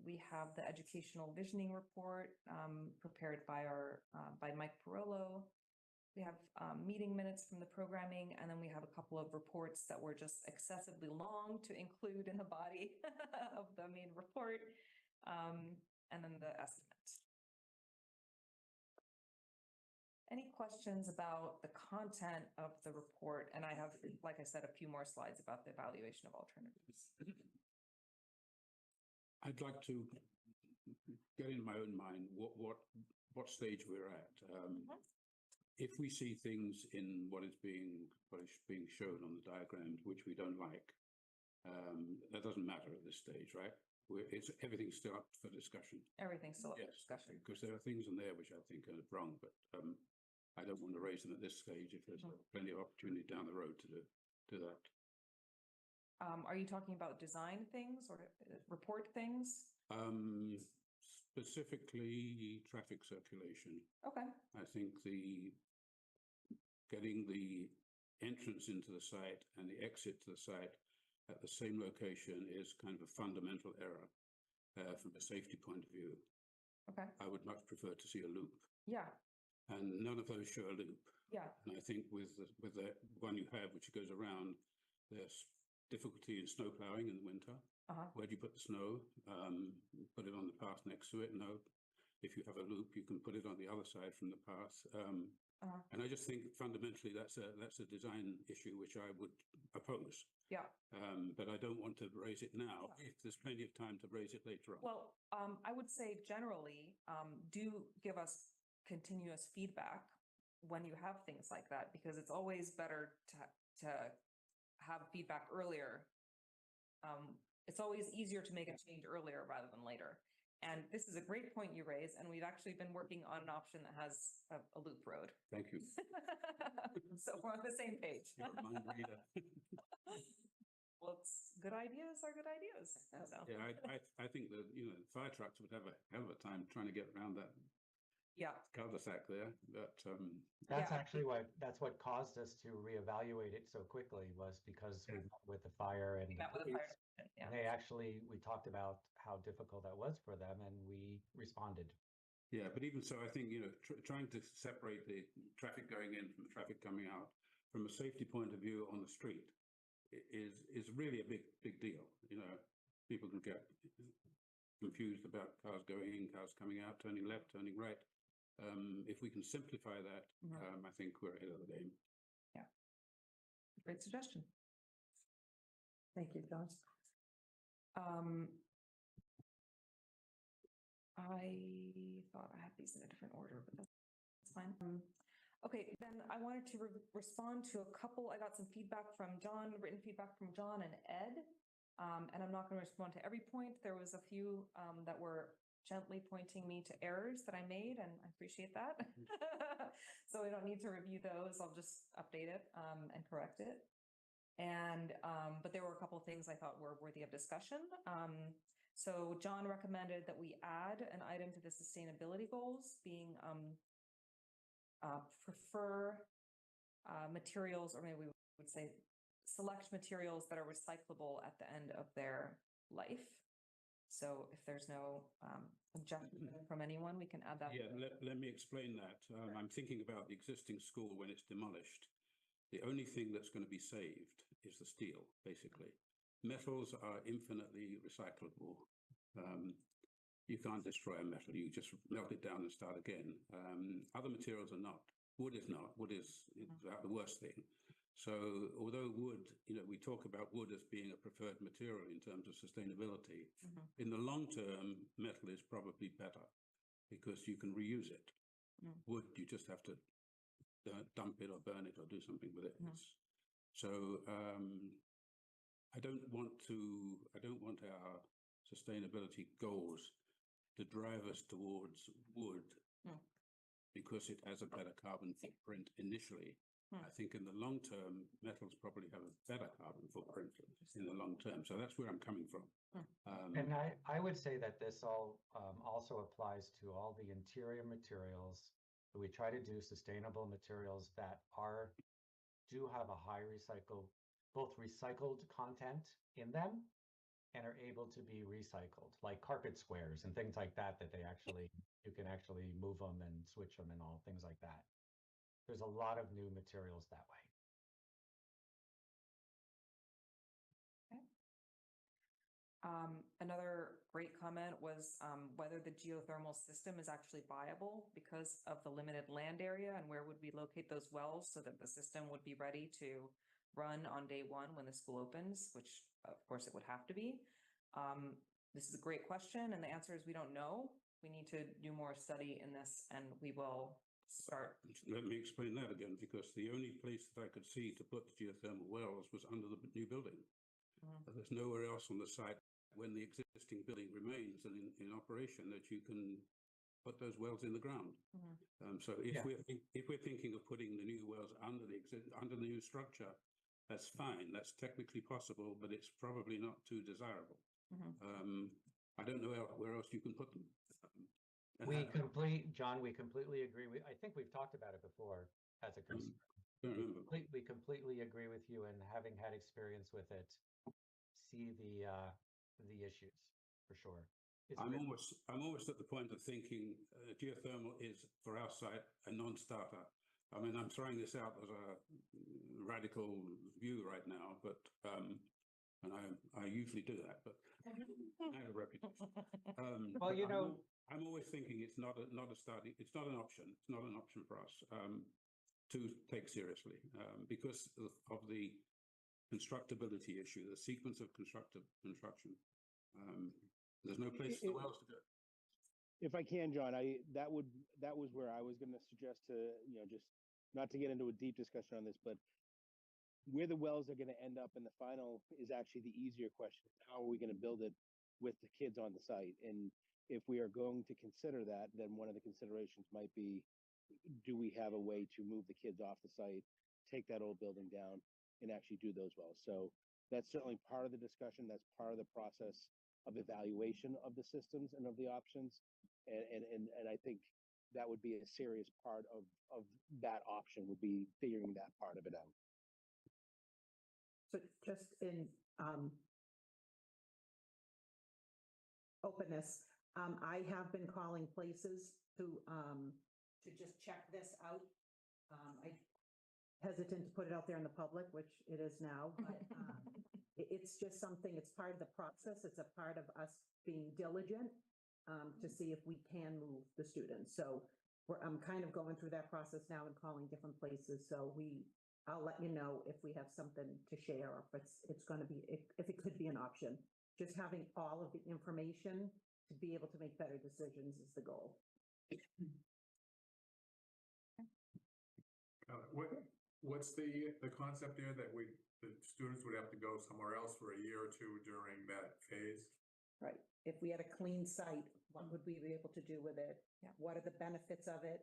We have the educational visioning report prepared by by Mike Perillo. We have meeting minutes from the programming, and then we have a couple of reports that were just excessively long to include in the body of the main report, and then the estimate. Any questions about the content of the report? And I have, like I said, a few more slides about the evaluation of alternatives. I'd like to get in my own mind what stage we're at. If we see things in what is being shown on the diagrams which we don't like, that doesn't matter at this stage, right? Everything's still up for discussion. Everything's still up for discussion. Because there are things in there which I think are wrong, but I don't want to raise them at this stage if there's plenty of opportunity down the road to do that. Are you talking about design things or report things? Specifically traffic circulation. Okay. I think getting the entrance into the site and the exit to the site at the same location is kind of a fundamental error from a safety point of view. Okay. I would much prefer to see a loop. Yeah. And none of those show a loop. Yeah. And I think with the one you have, which goes around, there's difficulty in snow plowing in the winter. Where do you put the snow? Put it on the path next to it? No. If you have a loop, you can put it on the other side from the path. And I just think fundamentally that's a design issue which I would oppose. Yeah. But I don't want to raise it now. If there's plenty of time to raise it later on. Well, I would say generally, do give us continuous feedback when you have things like that, because it's always better to have feedback earlier. It's always easier to make a change earlier rather than later. And this is a great point you raise, and we've actually been working on an option that has a loop road. Thank you. So we're on the same page. You're a mind reader. Well, it's good ideas are good ideas. So. Yeah, I think that fire trucks would have a hell of a time trying to get around that. Yeah. Cul-de-sac there, but that's actually that's what caused us to reevaluate it so quickly, was because we met with the fire and we talked about how difficult that was for them, and we responded. Yeah, but even so, I think trying to separate the traffic going in from the traffic coming out from a safety point of view on the street is really a big deal. People can get confused about cars going in, cars coming out, turning left, turning right. If we can simplify that, I think we're ahead of the game. Yeah. Great suggestion. Thank you, John. I thought I had these in a different order, but that's fine. Okay, then I wanted to respond to a couple. I got some feedback from John, written feedback from John and Ed, and I'm not going to respond to every point. There was a few that were gently pointing me to errors that I made, and I appreciate that. So we don't need to review those. I'll just update it and correct it. And but there were a couple of things I thought were worthy of discussion. So John recommended that we add an item to the sustainability goals, being prefer materials, or maybe we would say select materials that are recyclable at the end of their life. So if there's no objection from anyone, we can add that. Yeah, let me explain that. I'm thinking about the existing school when it's demolished. The only thing that's going to be saved is the steel, basically. Metals are infinitely recyclable. You can't destroy a metal. You just melt it down and start again. Other materials are not. Wood is not. Wood is about the worst thing. So although wood, we talk about wood as being a preferred material in terms of sustainability, in the long term, metal is probably better because you can reuse it. Wood, you just have to dump it or burn it or do something with it. So I don't want our sustainability goals to drive us towards wood because it has a better carbon footprint initially. I think in the long term, metals probably have a better carbon footprint in the long term. So that's where I'm coming from. And I would say that this all also applies to all the interior materials. We try to do sustainable materials that do have a high both recycled content in them and are able to be recycled, like carpet squares and things like that, you can actually move them and switch them and all things like that. There's a lot of new materials that way. Another great comment was whether the geothermal system is actually viable because of the limited land area, and where would we locate those wells so that the system would be ready to run on day one when the school opens, which of course it would have to be. This is a great question, and the answer is we don't know. We need to do more study in this, and we will start. Let me explain that again, because the only place that I could see to put the geothermal wells was under the new building. There's nowhere else on the site when the existing building remains and in operation that you can put those wells in the ground. So if we're thinking of putting the new wells under the new structure, that's fine. That's technically possible, but it's probably not too desirable. I don't know where else you can put them. John, we completely agree. I think we've talked about it before as a concern. We completely agree with you, and having had experience with it, see the issues for sure. I'm almost at the point of thinking geothermal is for our site a non-starter. I mean, I'm throwing this out as a radical view right now, but and I usually do that, but I have a reputation. Well, I'm always thinking it's not an option. It's not an option for us to take seriously because of the constructability issue, the sequence of construction. There's no place for the wells to go. If I can, John, that was where I was going to suggest to, just not to get into a deep discussion on this, but where the wells are going to end up in the final is actually the easier question. How are we going to build it with the kids on the site? And if we are going to consider that, then one of the considerations might be, do we have a way to move the kids off the site, take that old building down, and actually do those wells? So that's certainly part of the discussion. That's part of the process of evaluation of the systems and of the options. And I think that would be a serious part of that option, would be figuring that part of it out. So just in openness, I have been calling places to just check this out. I hesitant to put it out there in the public, which it is now, but it's just something, it's part of the process. It's a part of us being diligent to see if we can move the students. So I'm kind of going through that process now and calling different places. So I'll let you know if we have something to share, or if it's going to be, if it could be an option. Just having all of the information to be able to make better decisions is the goal. What's the concept there that the students would have to go somewhere else for a year or two during that phase? Right. If we had a clean site, what would we be able to do with it? What are the benefits of it?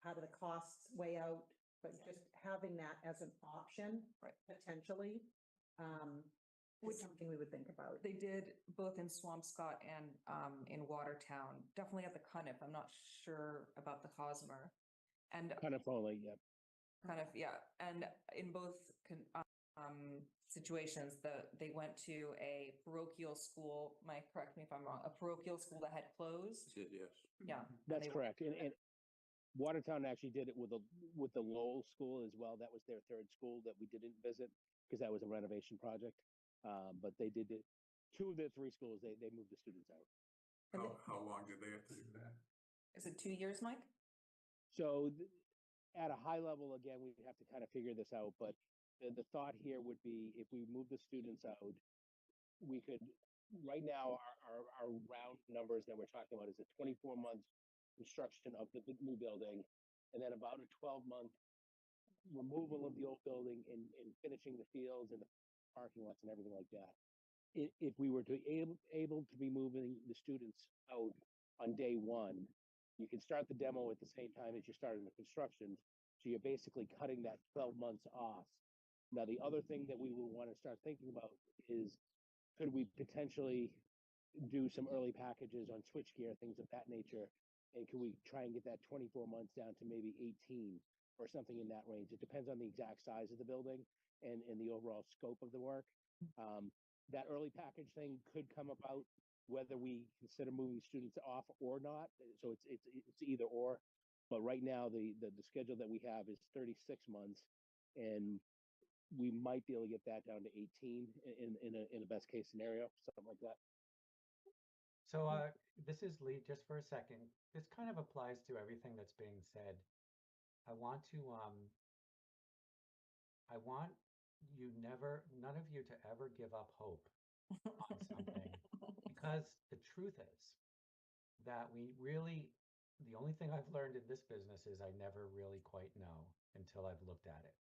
How do the costs weigh out? But just having that as an option, potentially, is something we would think about. They did both in Swampscott and in Watertown, definitely at the Cunniff. I'm not sure about the Hosmer. And Cunniff only, yeah. Cunniff, yeah. And in both situations, they went to a parochial school. Mike, correct me if I'm wrong. A parochial school that had closed. Yes. Yeah. That's correct. And Watertown actually did it with the Lowell School as well. That was their third school that we didn't visit because that was a renovation project. But they did it. Two of their three schools, they moved the students out. How long did they have to do that? Is it 2 years, Mike? So at a high level, again, we have to kind of figure this out. But the thought here would be if we move the students out, we could, right now, our round numbers that we're talking about is a 24-month construction of the new building, and then about a 12-month removal of the old building and finishing the fields and the parking lots and everything like that. If we were to able to be moving the students out on day one, you can start the demo at the same time as you're starting the construction. So you're basically cutting that 12 months off. Now, the other thing that we will want to start thinking about is could we potentially do some early packages on switchgear, things of that nature? And can we try and get that 24 months down to maybe 18 or something in that range? It depends on the exact size of the building and the overall scope of the work. That early package thing could come about whether we consider moving students off or not. So it's either or. But right now, the schedule that we have is 36 months, and we might be able to get that down to 18 in a best case scenario, something like that. So this is Lee, just for a second. This kind of applies to everything that's being said. I want none of you to ever give up hope on something, because the truth is that the only thing I've learned in this business is I never really quite know until I've looked at it.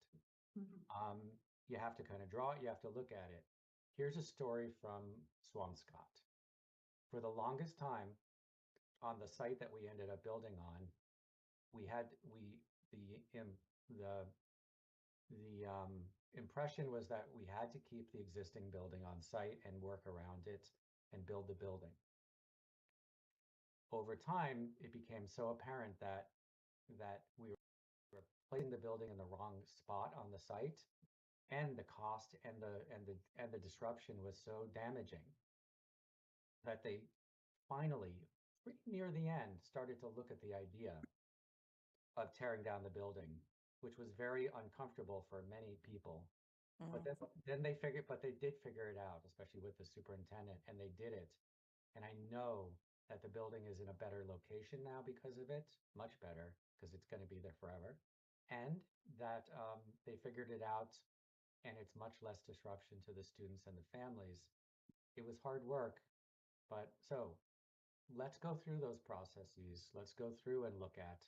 You have to kind of draw it, you have to look at it. Here's a story from Swampscott. For the longest time, on the site that we ended up building on, the impression was that we had to keep the existing building on site and work around it and build the building. Over time, it became so apparent that we were placing the building in the wrong spot on the site, and the cost and the disruption was so damaging that they finally, pretty near the end, started to look at the idea of tearing down the building, which was very uncomfortable for many people. But then they did figure it out, especially with the superintendent, and they did it. And I know that the building is in a better location now because of it, much better, because it's going to be there forever. And that they figured it out, and it's much less disruption to the students and the families. It was hard work, but so let's go through those processes. Let's go through and look at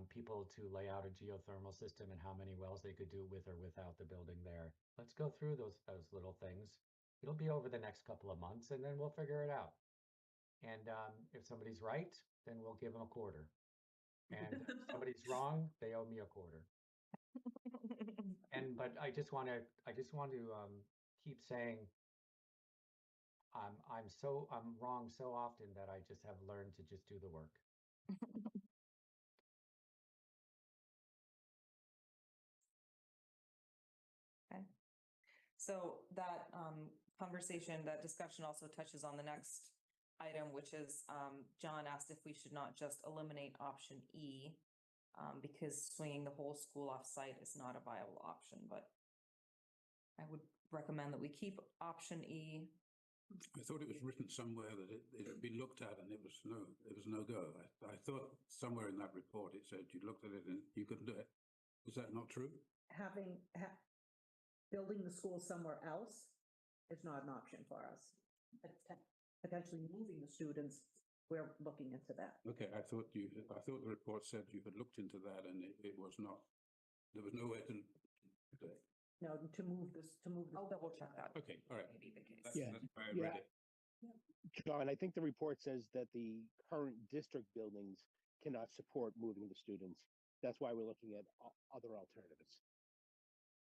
people to lay out a geothermal system and how many wells they could do with or without the building there. Let's go through those little things. It'll be over the next couple of months, and then we'll figure it out. And if somebody's right, then we'll give them a quarter. And if somebody's wrong, they owe me a quarter. But I just want to keep saying I'm wrong so often that I just have learned to just do the work. Okay. So that conversation, that discussion also touches on the next item, which is John asked if we should not just eliminate option E, because swinging the whole school off site is not a viable option, but I would recommend that we keep option E. I thought it was written somewhere that it had been looked at and it was no go. I thought somewhere in that report it said you looked at it and you couldn't do it. Is that not true? Building the school somewhere else is not an option for us. Potentially moving the students, we're looking into that. Okay, I thought the report said you had looked into that and it was not, there was no way to do it. No, to move this. I'll double check that. Okay, all right. Maybe the case. That's why I read it. John, I think the report says that the current district buildings cannot support moving the students. That's why we're looking at other alternatives.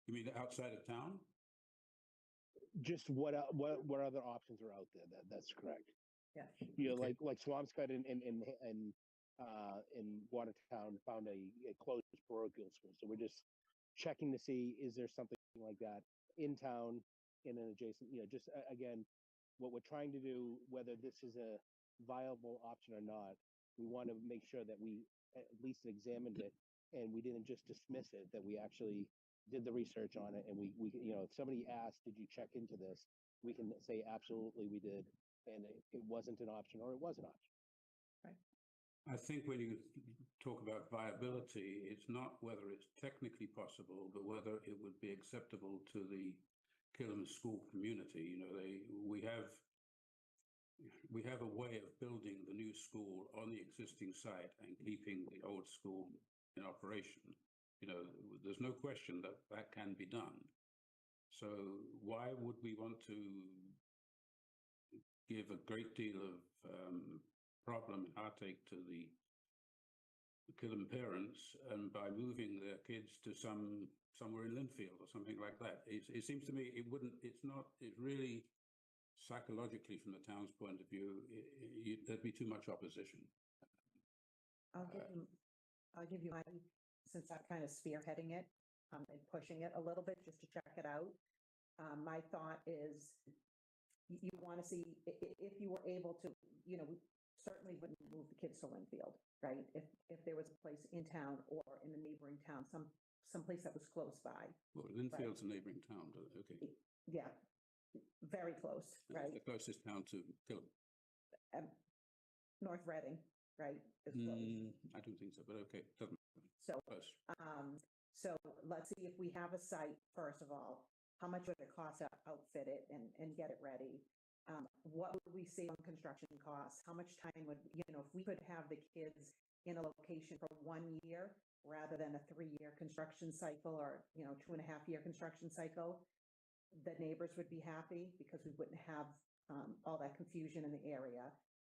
You mean outside of town? Just what other options are out there? That's correct. Yeah. You know, like Swampscott in Watertown found a closed parochial school. So we're just checking to see, is there something like that in town, in an adjacent, just again, what we're trying to do, whether this is a viable option or not, We want to make sure that we at least examined it and we didn't just dismiss it, that we actually did the research on it. And we if somebody asked, did you check into this? We can say, absolutely, we did. And it wasn't an option or it was an option. I think when you talk about viability, it's not whether it's technically possible, but whether it would be acceptable to the Killam school community. We have a way of building the new school on the existing site and keeping the old school in operation. There's no question that that can be done. So why would we want to give a great deal of problem and heartache to the Killam parents, and by moving their kids to somewhere in Linfield or something like that? It seems to me it's really psychologically, from the town's point of view, there'd be too much opposition. I'll give you my, since I'm kind of spearheading it and pushing it a little bit just to check it out. My thought is you want to see if you were able to, we certainly wouldn't move the kids to Linfield, right? If there was a place in town or in a neighboring town, some place that was close by. Well, Linfield's a neighboring town, okay. Yeah, very close, right? The closest town to Killam. North Reading, right? Is close. I don't think so, but okay, doesn't matter. So, close. So let's see if we have a site, first of all. How much would it cost to outfit it and get it ready? What would we save on construction costs? How much time would, if we could have the kids in a location for 1 year rather than a 3-year construction cycle or, 2.5-year construction cycle, the neighbors would be happy because we wouldn't have all that confusion in the area.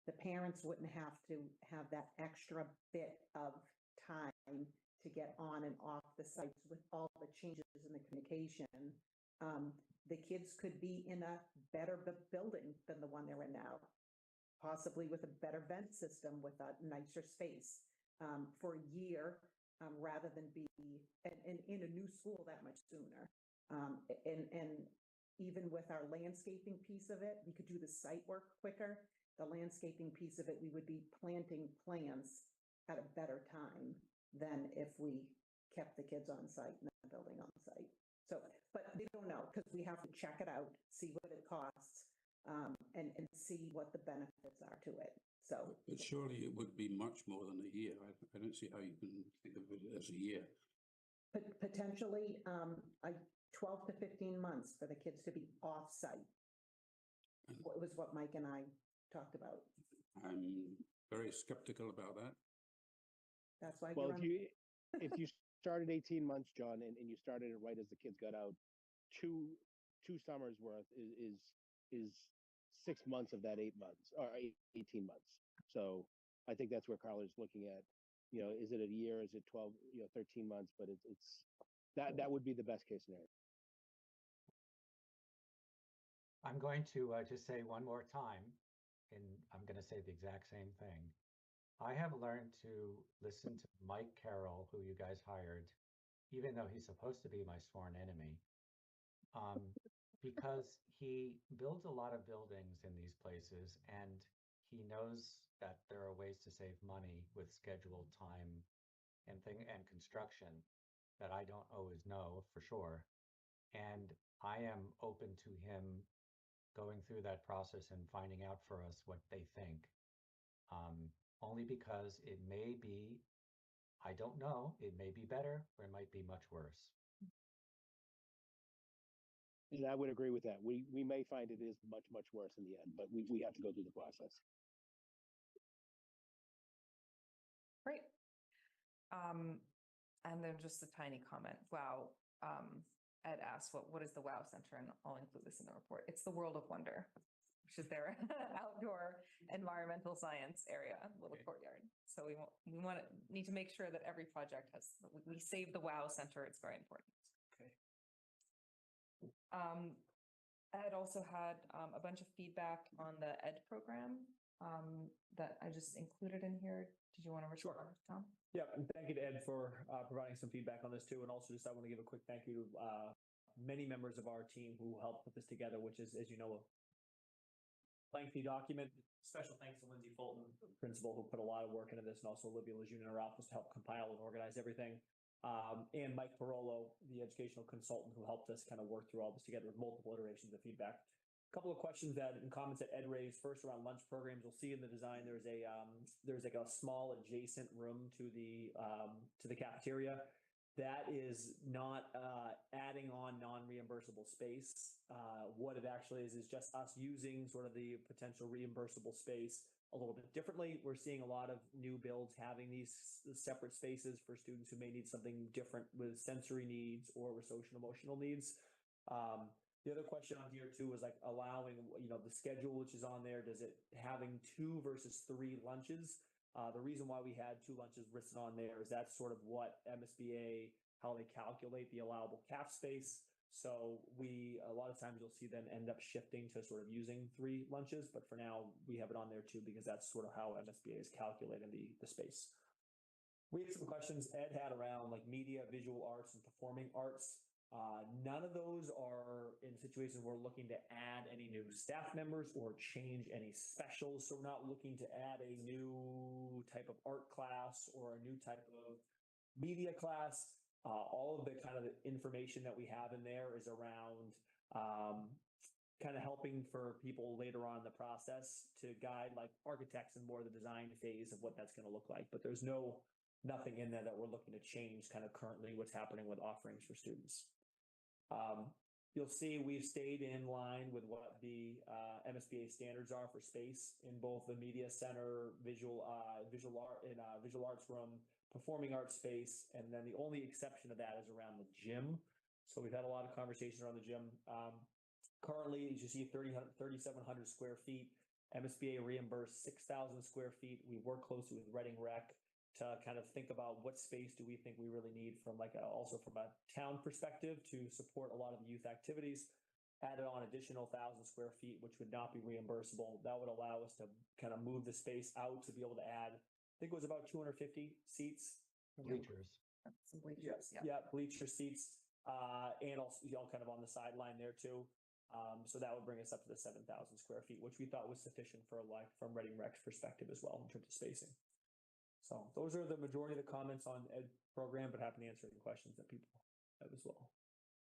The parents wouldn't have to have that extra bit of time to get on and off the sites with all the changes in the communication. The kids could be in a better building than the one they're in now, possibly with a better vent system, with a nicer space for a year, rather than be in a new school that much sooner. And even with our landscaping piece of it, we could do the site work quicker. The landscaping piece of it, we would be planting plants at a better time than if we kept the kids on site and the building on site. So, but we don't know because we have to check it out, see what it costs, and see what the benefits are to it. So, but surely it would be much more than a year. I don't see how you can think of it as a year. Potentially 12 to 15 months for the kids to be off site. What was what Mike and I talked about. I'm very skeptical about that. That's why. Well, if you started 18 months, John, and you started it right as the kids got out, two summers worth is 6 months of that 8 months or 18 months. So I think that's where Carla's looking at. Is it a year? Is it 12? 13 months? But it's that would be the best case scenario. I'm going to just say one more time, and I'm going to say the exact same thing. I have learned to listen to Mike Carroll, who you guys hired, even though he's supposed to be my sworn enemy, because he builds a lot of buildings in these places, and he knows that there are ways to save money with scheduled time and construction that I don't always know for sure. And I am open to him going through that process and finding out for us what they think. Only because it may be, I don't know, it may be better or it might be much worse. And I would agree with that. We may find it is much, much worse in the end, but we have to go through the process. Great. And then just a tiny comment. Wow. Ed asked, what is the WOW Center? And I'll include this in the report. It's the World of Wonder, which is their outdoor environmental science area, little courtyard. So we need to make sure that every project we save the WOW Center. It's very important. Okay. Ed also had a bunch of feedback on the ED program that I just included in here. Did you want to respond, Tom? Yeah, and thank you to Ed for providing some feedback on this too. And also I want to give a quick thank you to many members of our team who helped put this together, which is, as you know, a lengthy document. special thanks to Lindsay Fulton, principal, who put a lot of work into this, and also Olivia Lejeune in our office to help compile and organize everything. And Mike Parolo, the educational consultant, who helped us kind of work through all this together with multiple iterations of feedback. A couple of questions and comments that Ed raised. First, around lunch programs, you'll see in the design there's like a small adjacent room to the cafeteria. That is not adding on non-reimbursable space. What it actually is just us using sort of the potential reimbursable space a little bit differently. We're seeing a lot of new builds having these separate spaces for students who may need something different with sensory needs or with social and emotional needs. The other question on here too is like allowing, the schedule which is on there, does it having 2 versus 3 lunches? The reason why we had 2 lunches written on there is that's sort of what MSBA, how they calculate the allowable CAF space. So a lot of times you'll see them end up shifting to sort of using 3 lunches, but for now we have it on there too, because that's sort of how MSBA is calculating the space. We had some questions Ed had around like media, visual arts, and performing arts. None of those are in situations where we're looking to add any new staff members or change any specials. So we're not looking to add a new type of art class or a new type of media class. All of the kind of the information that we have in there is around kind of helping for people later on in the process to guide like architects in more of the design phase of what that's going to look like. But there's nothing in there that we're looking to change kind of currently what's happening with offerings for students. You'll see we've stayed in line with what the MSBA standards are for space in both the media center, visual arts room, performing arts space, and then the only exception to that is around the gym. So we've had a lot of conversations around the gym. Currently, as you see, 3,700 square feet. MSBA reimbursed 6,000 square feet. We work closely with Reading Rec to kind of think about what space do we think we really need from also from a town perspective to support a lot of the youth activities. Added on additional 1,000 square feet, which would not be reimbursable. That would allow us to kind of move the space out to be able to add, I think it was about 250 seats. Bleachers. Some bleachers, Yeah, bleacher seats, and also kind of on the sideline there too. So that would bring us up to the 7,000 square feet, which we thought was sufficient for from Reading Rec's perspective as well in terms of spacing. So those are the majority of the comments on Ed program, but happy to answer any questions that people have as well.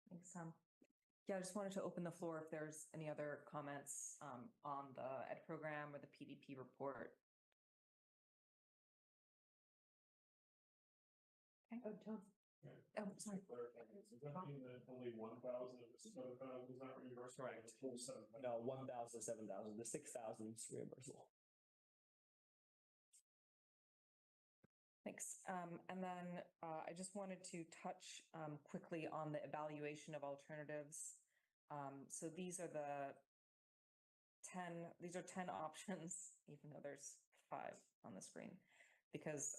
Thanks, Tom. Yeah, I just wanted to open the floor if there's any other comments on the Ed program or the PDP report. Okay. Oh, Tom. Oh, sorry. Does that mean that only 1,000 of the 7,000 is not reimbursed? Correct. The whole 7,000? No, 1,000 to 7,000. The 6,000 is reimbursable. Thanks. And then I just wanted to touch quickly on the evaluation of alternatives. So these are 10 options, even though there's 5 on the screen, because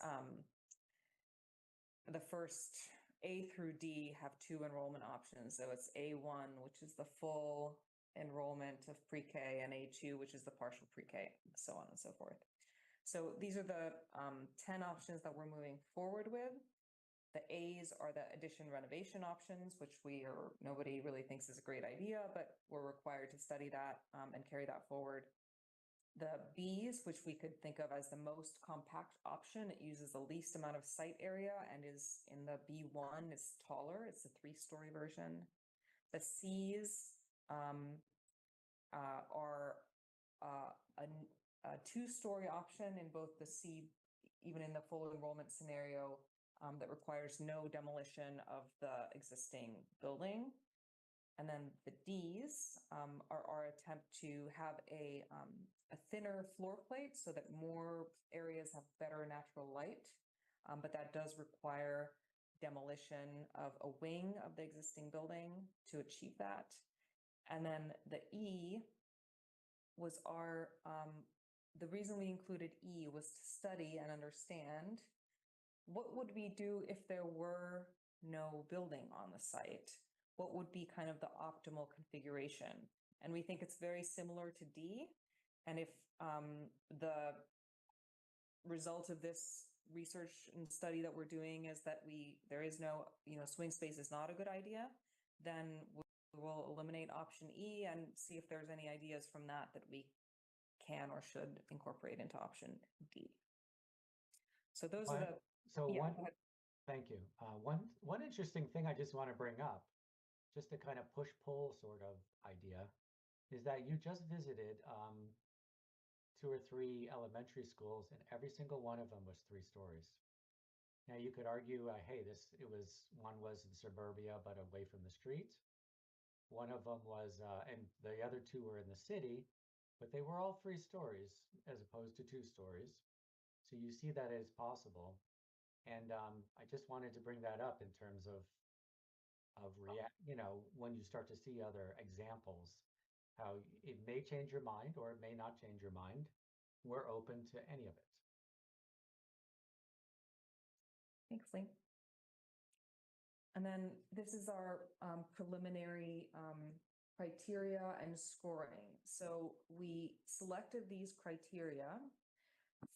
the first A through D have 2 enrollment options. So it's A1, which is the full enrollment of pre-K, and A2, which is the partial pre-K, so on and so forth. So these are the 10 options that we're moving forward with. The A's are the addition renovation options, which nobody really thinks is a great idea, but we're required to study that and carry that forward. The B's, which we could think of as the most compact option, it uses the least amount of site area and is in the B1, is taller. It's a 3-story version. The C's are a 2-story option in both the C, even in the full enrollment scenario, that requires no demolition of the existing building. And then the D's are our attempt to have a thinner floor plate so that more areas have better natural light, but that does require demolition of a wing of the existing building to achieve that. And then the E was the reason we included E was to study and understand what would we do if there were no building on the site? What would be kind of the optimal configuration? And we think it's very similar to D. And if the result of this research and study that we're doing is that there is no, swing space is not a good idea, then we'll eliminate option E and see if there's any ideas from that we can or should incorporate into option D. So those One- are the, So yeah, one, go ahead. thank you. One interesting thing I just want to bring up, just a kind of push-pull sort of idea, is that you just visited 2 or 3 elementary schools, and every single one of them was 3 stories. Now you could argue, hey, one was in suburbia but away from the street. One of them was, and the other 2 were in the city, but they were all 3 stories as opposed to 2 stories. So you see that it's possible. And I just wanted to bring that up in terms of when you start to see other examples, how it may change your mind or it may not change your mind. We're open to any of it. Thanks, Lee. And then this is our preliminary criteria and scoring. So we selected these criteria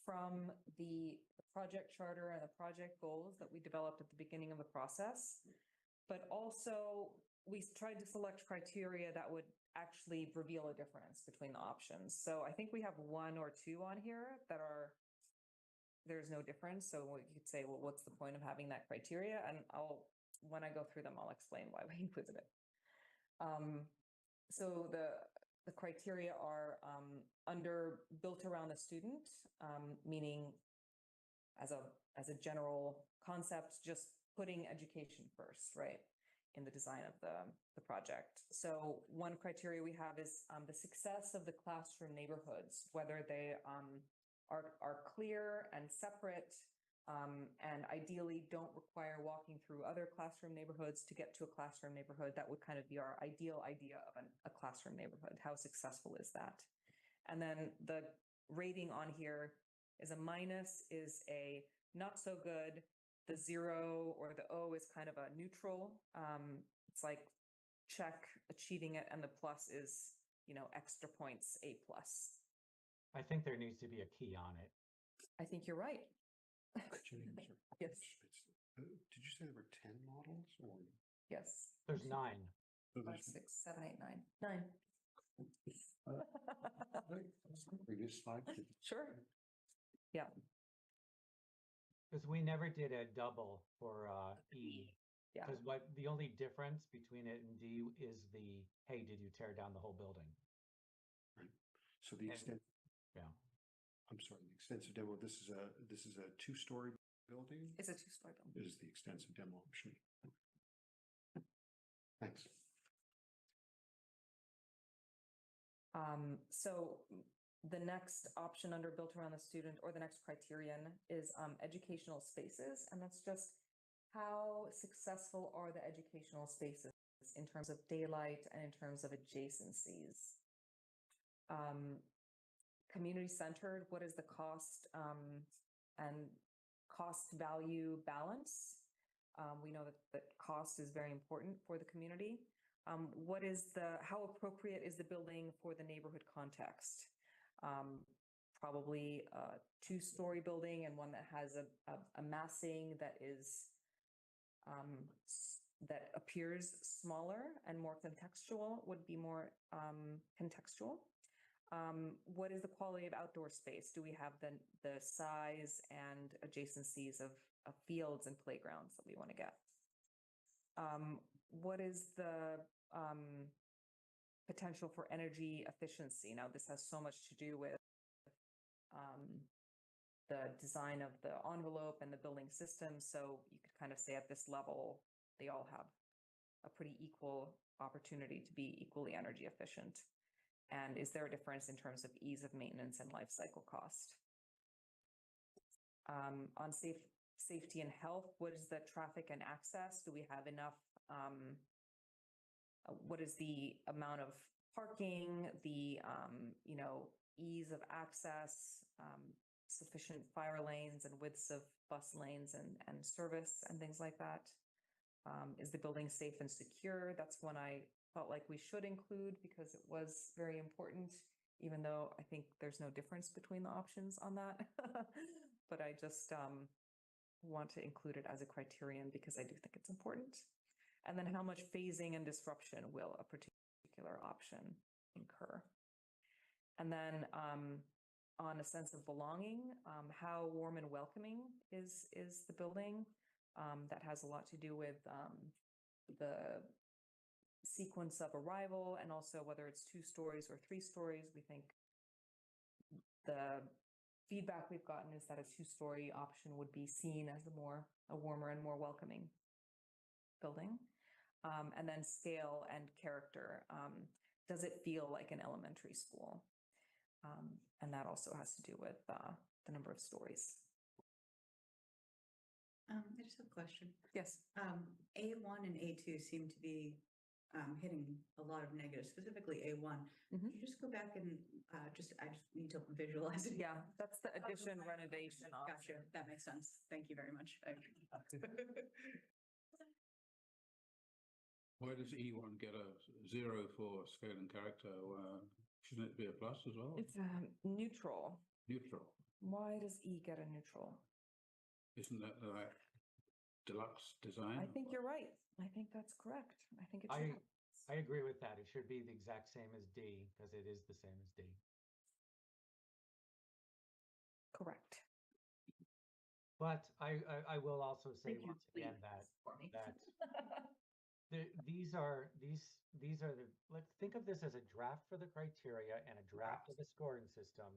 from the project charter and the project goals that we developed at the beginning of the process. But also we tried to select criteria that would actually reveal a difference between the options. So I think we have 1 or 2 on here that there's no difference. So you could say, well, what's the point of having that criteria? And when I go through them, I'll explain why we included it. So the criteria are built around the student, meaning as a general concept, just putting education first, right, in the design of the project. So one criteria we have is the success of the classroom neighborhoods, whether they are clear and separate, and ideally don't require walking through other classroom neighborhoods to get to a classroom neighborhood. That would kind of be our ideal idea of a classroom neighborhood. How successful is that? And then the rating on here is a minus, is a not so good. The 0 or the O is kind of a neutral. It's like check, achieving it, and the plus is, extra points, A+. I think there needs to be a key on it. I think you're right. Jenny, I'm sorry. Yes. Did you say there were 10 models or? Yes. There's 9. 5, 6, 7, 8, 9. 9. Previous slide. Sure. Yeah. Because we never did a double for E. Yeah. Because the only difference between it and D is hey, did you tear down the whole building? Right. So the extent. Yeah. I'm sorry. The extensive demo. This is a 2-story building. It's a 2-story building. Is the extensive demo option? Thanks. So the next option under built around the student, or the next criterion, is educational spaces. And that's just how successful are the educational spaces in terms of daylight and in terms of adjacencies. Community centered, what is the cost and cost value balance? We know that cost is very important for the community. How appropriate is the building for the neighborhood context? Probably a 2-story building and one that has a massing that is that appears smaller and more contextual would be more contextual. What is the quality of outdoor space? Do we have the size and adjacencies of fields and playgrounds that we want to get? What is the potential for energy efficiency? Now, this has so much to do with the design of the envelope and the building system. So you could kind of say at this level, they all have a pretty equal opportunity to be equally energy efficient. And is there a difference in terms of ease of maintenance and life cycle cost? On safety and health, what is the traffic and access? Do we have enough? What is the amount of parking, the ease of access, sufficient fire lanes and widths of bus lanes and service and things like that? Is the building safe and secure? That's one I felt like we should include because it was very important, even though I think there's no difference between the options on that. But I just want to include it as a criterion because I do think it's important. And then how much phasing and disruption will a particular option incur? And then on a sense of belonging, how warm and welcoming is the building? That has a lot to do with the sequence of arrival and also whether it's 2 stories or 3 stories. We think the feedback we've gotten is that a 2-story option would be seen as a warmer and more welcoming building. And then scale and character. Does it feel like an elementary school? And that also has to do with the number of stories. I just have a question. Yes. A1 and A2 seem to be hitting a lot of negatives, specifically A1. Mhm. Could you just go back and I just need to visualize it. Yeah, that's the addition renovation option. Gotcha. That makes sense. Thank you very much. Why does E1 get a 0 for scale and character? Shouldn't it be a plus as well? It's neutral. Neutral. Why does E get a neutral? Isn't that like deluxe design? I think you're right. I think that's correct. I think it I should. I agree with that. It should be the exact same as D because it is the same as D. Correct. But I will also say Thank you, once again that please, for me. these are the, let's think of this as a draft for the criteria and a draft of the scoring system.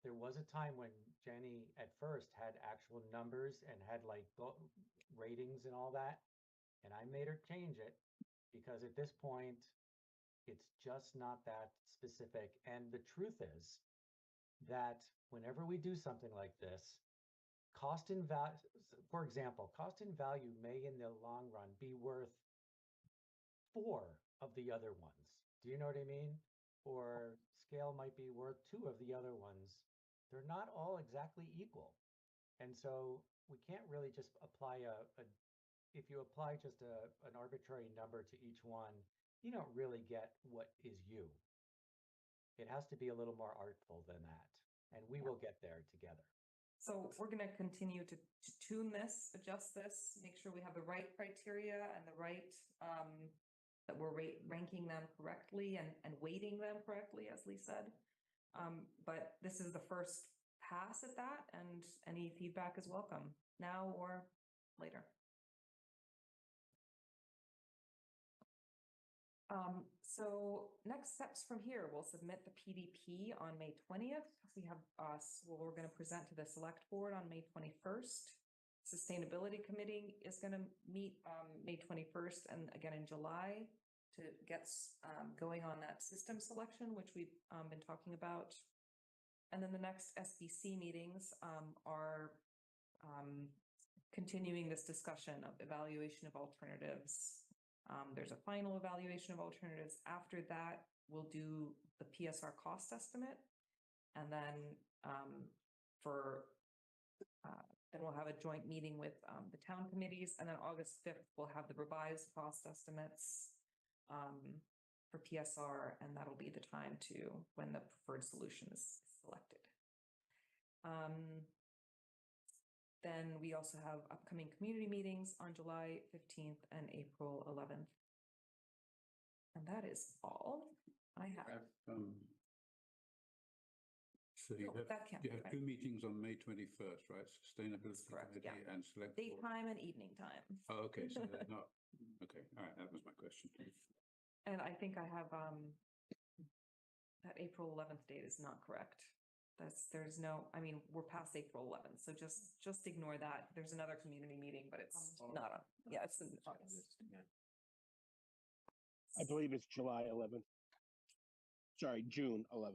There was a time when Jenny at first had actual numbers and had like ratings and all that. And I made her change it because at this point, it's just not that specific. And the truth is that whenever we do something like this, cost and value, for example, cost and value may in the long run be worth 4 of the other ones. Do you know what I mean? Or scale might be worth 2 of the other ones. They're not all exactly equal. And so we can't really just apply if you apply just an arbitrary number to each one, you don't really get what is you. It has to be a little more artful than that. And we will get there together. So we're going to continue to tune this, adjust this, make sure we have the right criteria and the right, that we're ranking them correctly and weighting them correctly, as Lee said. But this is the first pass at that, and any feedback is welcome now or later. So next steps from here, we'll submit the PDP on May 20th. We have we're going to present to the select board on May 21st. Sustainability committee is going to meet May 21st and again in July to get going on that system selection, which we've been talking about. And then the next SBC meetings are continuing this discussion of evaluation of alternatives. There's a final evaluation of alternatives. After that, we'll do the PSR cost estimate. And then then we'll have a joint meeting with the town committees. And then August 5th, we'll have the revised cost estimates for PSR. And that'll be the time when the preferred solution is selected. Then we also have upcoming community meetings on July 15th and April 11th. And that is all I have. So you have, that can't you be have right. 2 meetings on May 21st, right? Sustainability Correct, Committee yeah. and select board. Daytime and evening time. Oh, okay, so they're not, okay, all right, that was my question. And I think I have that April 11th date is not correct. There's no, I mean, we're past April 11th, so just ignore that. There's another community meeting, but it's not on. Yeah, it's in August. I believe it's July 11th. Sorry, June 11th.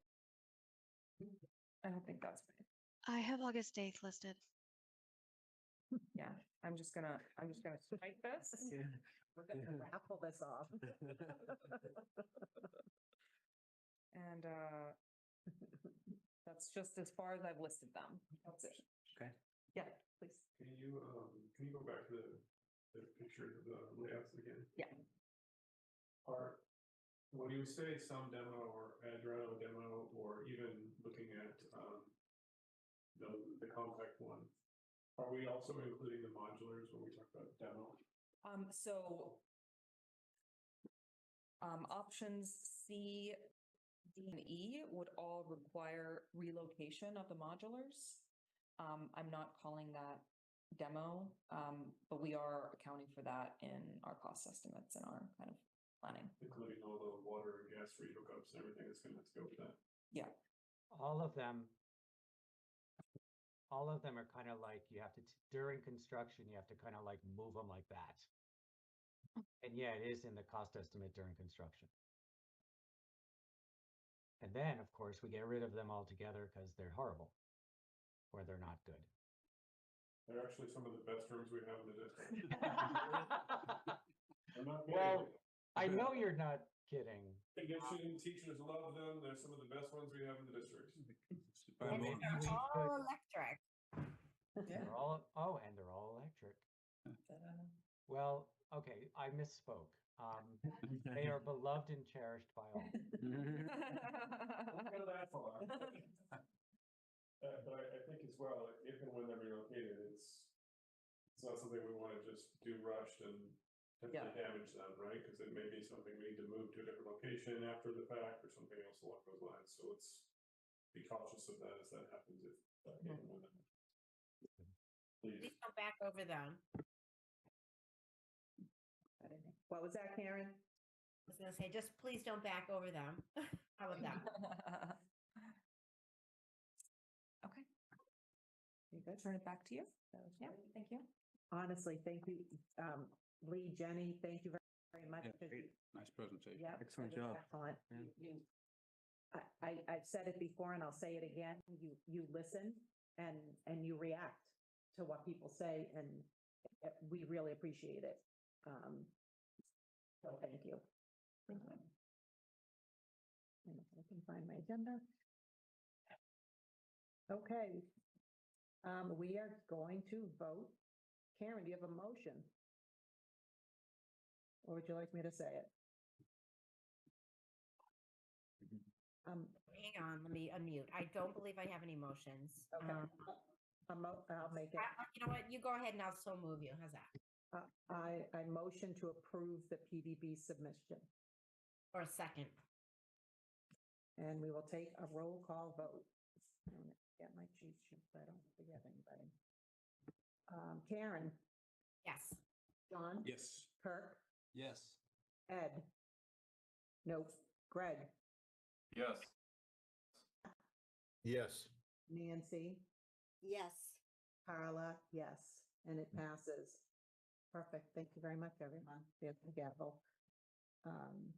I don't think that's right. I have August 8th listed. Yeah, I'm just gonna strike this. We're going to raffle this off. And that's just as far as I've listed them. That's it. Okay. Yeah, please. Can you go back to the pictures of the layouts again? Yeah. When you say some demo or Adreno demo, or even looking at the compact one, are we also including the modulars when we talk about demo? So options C, D and E would all require relocation of the modulars. I'm not calling that demo, but we are accounting for that in our cost estimates and our kind of planning. Including all the water and gas hookups and everything that's gonna have to go with that. Yeah. All of them are kind of like you have to, during construction, you have to kind of like move them like that. And yeah, it is in the cost estimate during construction. And then, of course, we get rid of them altogether because they're horrible or they're not good. They're actually some of the best rooms we have in the district. I'm not Well, kidding. I know you're not kidding. Conditioning teachers love them. They're some of the best ones we have in the district. Well, And maybe they're we all could- electric. They're all, oh, and they're all electric. Well, okay, I misspoke. They are beloved and cherished by all. Don't go that far. But I think as well, if and when they're relocated, it's not something we want to just do rushed and potentially damage them, right? Because it may be something we need to move to a different location after the fact or something else along those lines. So let's be cautious of that as that happens if and when that happens. Please. Please come back over them. What was that, Karen? I was gonna say, just please don't back over them. How about that? Okay, You good? turn it back to you. That was Yeah, great. thank you. Honestly, thank you, Lee, Jenny, thank you very much. Yeah, because great. you- Nice presentation. Yep, Excellent it was job. Excellent. Yeah. I've said it before and I'll say it again. You listen and you react to what people say, and we really appreciate it. So thank you. And if I can find my agenda. Okay. We are going to vote. Karen, do you have a motion? Or would you like me to say it? Hang on, let me unmute. I don't believe I have any motions. Okay. I'll make it. You know what? You go ahead and I'll so move you. How's that? I motion to approve the PDB submission, Or a second. and we will take a roll call vote. I'm gonna get my cheat sheet so I don't forget anybody. Karen, Yes. John, Yes. Kirk, Yes. Ed. Nope. Greg, Yes. Yes. Nancy, Yes. Carla, yes, and it passes. Perfect. Thank you very much, everyone. There's the gavel. And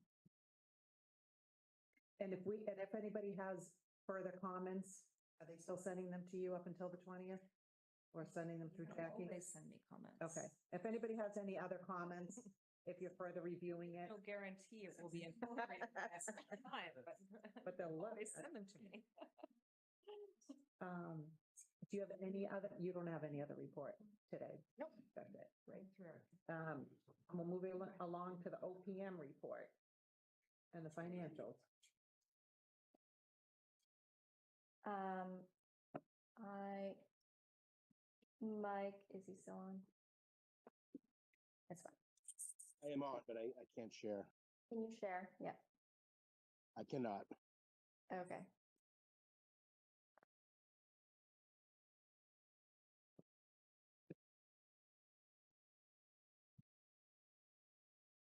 if anybody has further comments, are they still sending them to you up until the 20th? Or sending them through Jackie? Always send me comments. Okay. If anybody has any other comments, if you're further reviewing it. No guarantee it will be incorporated at the time, But they'll look always at- send them to me. Do you have any other, you don't have any other report today? Nope. That's it, great. Through. We'll move along to the OPM report and the financials. Mike, is he still on? That's fine. I am on, but I can't share. Can you share? Yeah. I cannot. Okay.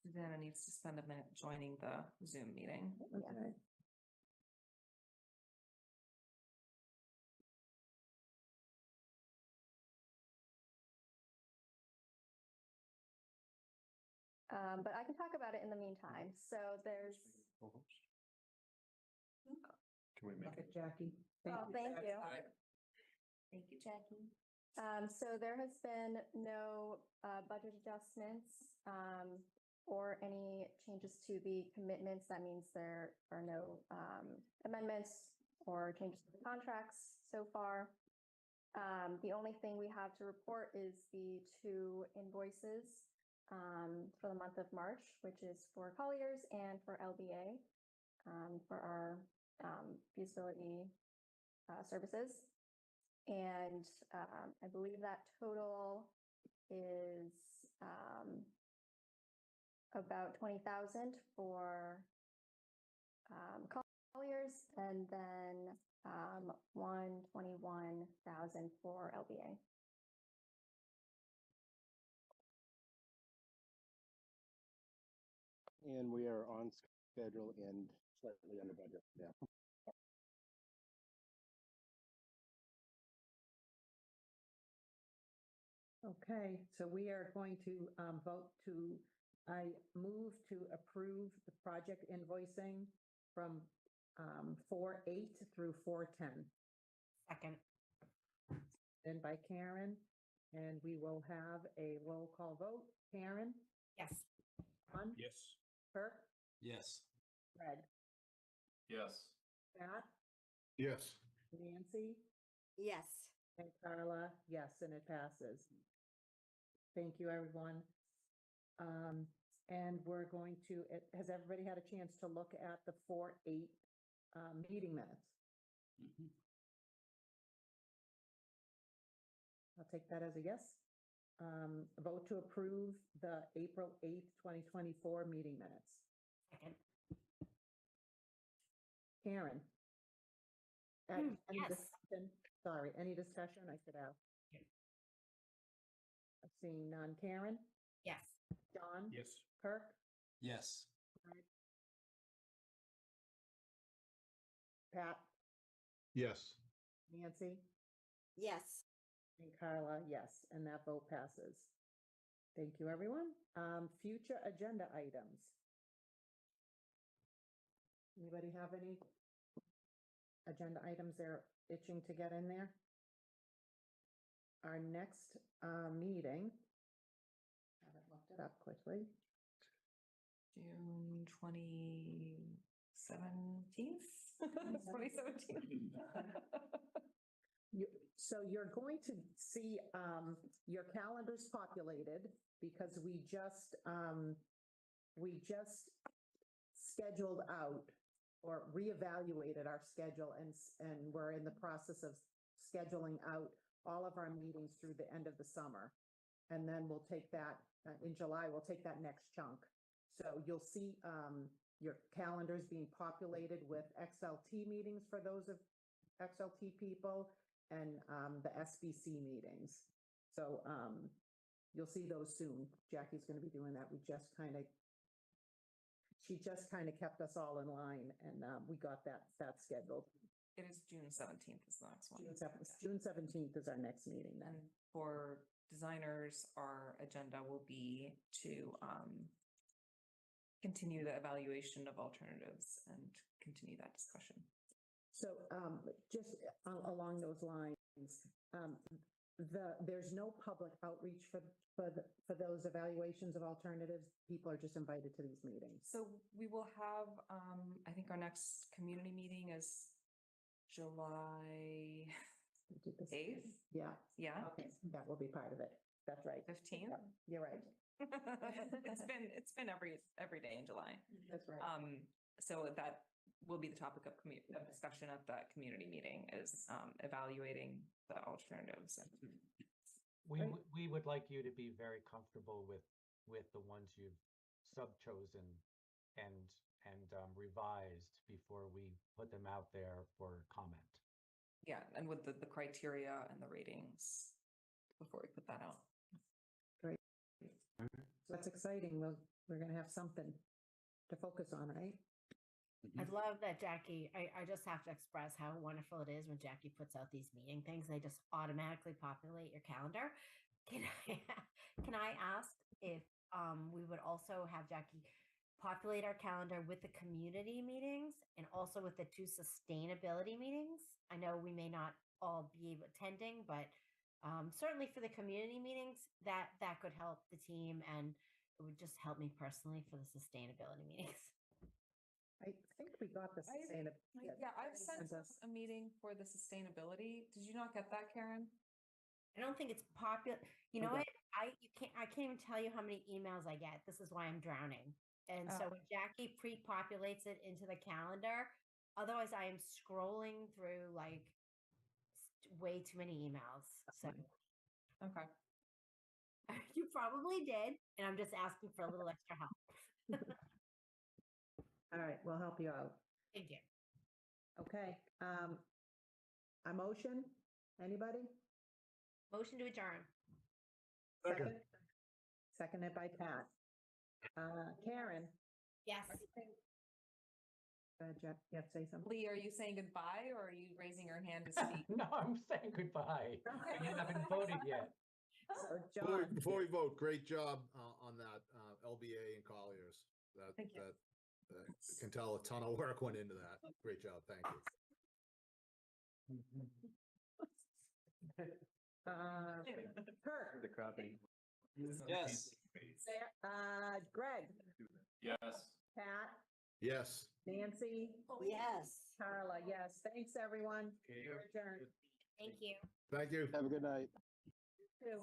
Susanna needs to spend a minute joining the Zoom meeting. Okay. But I can talk about it in the meantime. So there's, Can we make Okay, it? Jackie. oh, thank you. Thank you, Jackie. So there has been no budget adjustments or any changes to the commitments. That means there are no amendments or changes to the contracts so far. The only thing we have to report is the 2 invoices for the month of March, which is for Colliers and for LBA for our feasibility services. And I believe that total is about 20,000 for Colliers, and then 121,000 for LBA. And we are on schedule and slightly under budget. Yeah. Okay, so we are going to vote to, I move to approve the project invoicing from 4/8 through 4/10. Second. Then by Karen, and we will have a roll call vote. Karen? Yes. John? Yes. Kirk? Yes. Fred? Yes. Pat? Yes. Nancy? Yes. And Carla, yes, and it passes. Thank you, everyone. And we're going to, has everybody had a chance to look at the 4/8 meeting minutes? Mhm. I'll take that as a yes. Vote to approve the April 8th, 2024 meeting minutes. Second. Karen? Any yes. discussion? Sorry, any discussion I should ask? Yeah. Seeing none. Karen? Yes. John? Yes. Kirk? Yes. Pat? Yes. Nancy? Yes. And Carla, yes, and that vote passes. Thank you, everyone. Future agenda items. Anybody have any agenda items they're itching to get in there? Our next meeting, I haven't looked it up quickly. June 2017th. 2017. So you're going to see your calendars populated because we just scheduled out or reevaluated our schedule, and we're in the process of scheduling out all of our meetings through the end of the summer. And then we'll take that in July, we'll take that next chunk. So you'll see your calendars being populated with XLT meetings for those of XLT people, and the SBC meetings. So you'll see those soon. Jackie's going to be doing that. She just kind of kept us all in line, and we got that scheduled. It is June 17th is the next one. June 17th is our next meeting then. And for designers, our agenda will be to continue the evaluation of alternatives and continue that discussion. So just along those lines, there's no public outreach for those evaluations of alternatives. People are just invited to these meetings. So we will have, I think our next community meeting is July 8th. Yeah. Yeah. Okay, that will be part of it. That's right. 15th. Yeah, you're right. It's been every day in July. That's right. So that will be the topic of discussion at that community meeting is evaluating the alternatives. We would like you to be very comfortable with the ones you've sub-chosen and revised before we put them out there for comment. Yeah, and with the criteria and the ratings before we put that out. Great. So that's exciting. We're going to have something to focus on, right? I love that, Jackie. I just have to express how wonderful it is when Jackie puts out these meeting things. They just automatically populate your calendar. Can I ask if we would also have Jackie populate our calendar with the community meetings and also with the 2 sustainability meetings? I know we may not all be attending, but certainly for the community meetings, that could help the team, and it would just help me personally for the sustainability meetings. I think we got the sustainability. Yeah, I've sent us a meeting for the sustainability. Did you not get that, Karen? I don't think it's popular. You know what? I can't even tell you how many emails I get. This is why I'm drowning. And so when Jackie pre-populates it into the calendar, otherwise I am scrolling through like way too many emails. So okay. You probably did, and I'm just asking for a little extra help. All right, we'll help you out. Thank you. Okay, a motion, anybody? Motion to adjourn. Second. Seconded by Pat. Karen? Yes. Jeff, you have to say something? Lee, are you saying goodbye or are you raising your hand to speak? No, I'm saying goodbye. We haven't voted yet. So Before John, before we vote, great job on that, LBA and Colliers. Thank you. Can tell a ton of work went into that. Great job, thank you. Kurt, The crappie. Yes. Greg, Yes. Pat, Yes. Nancy, Yes. Carla, yes. Thanks, everyone. You're adjourned. Thank you. Thank you. Have a good night. Two.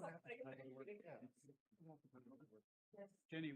Jenny,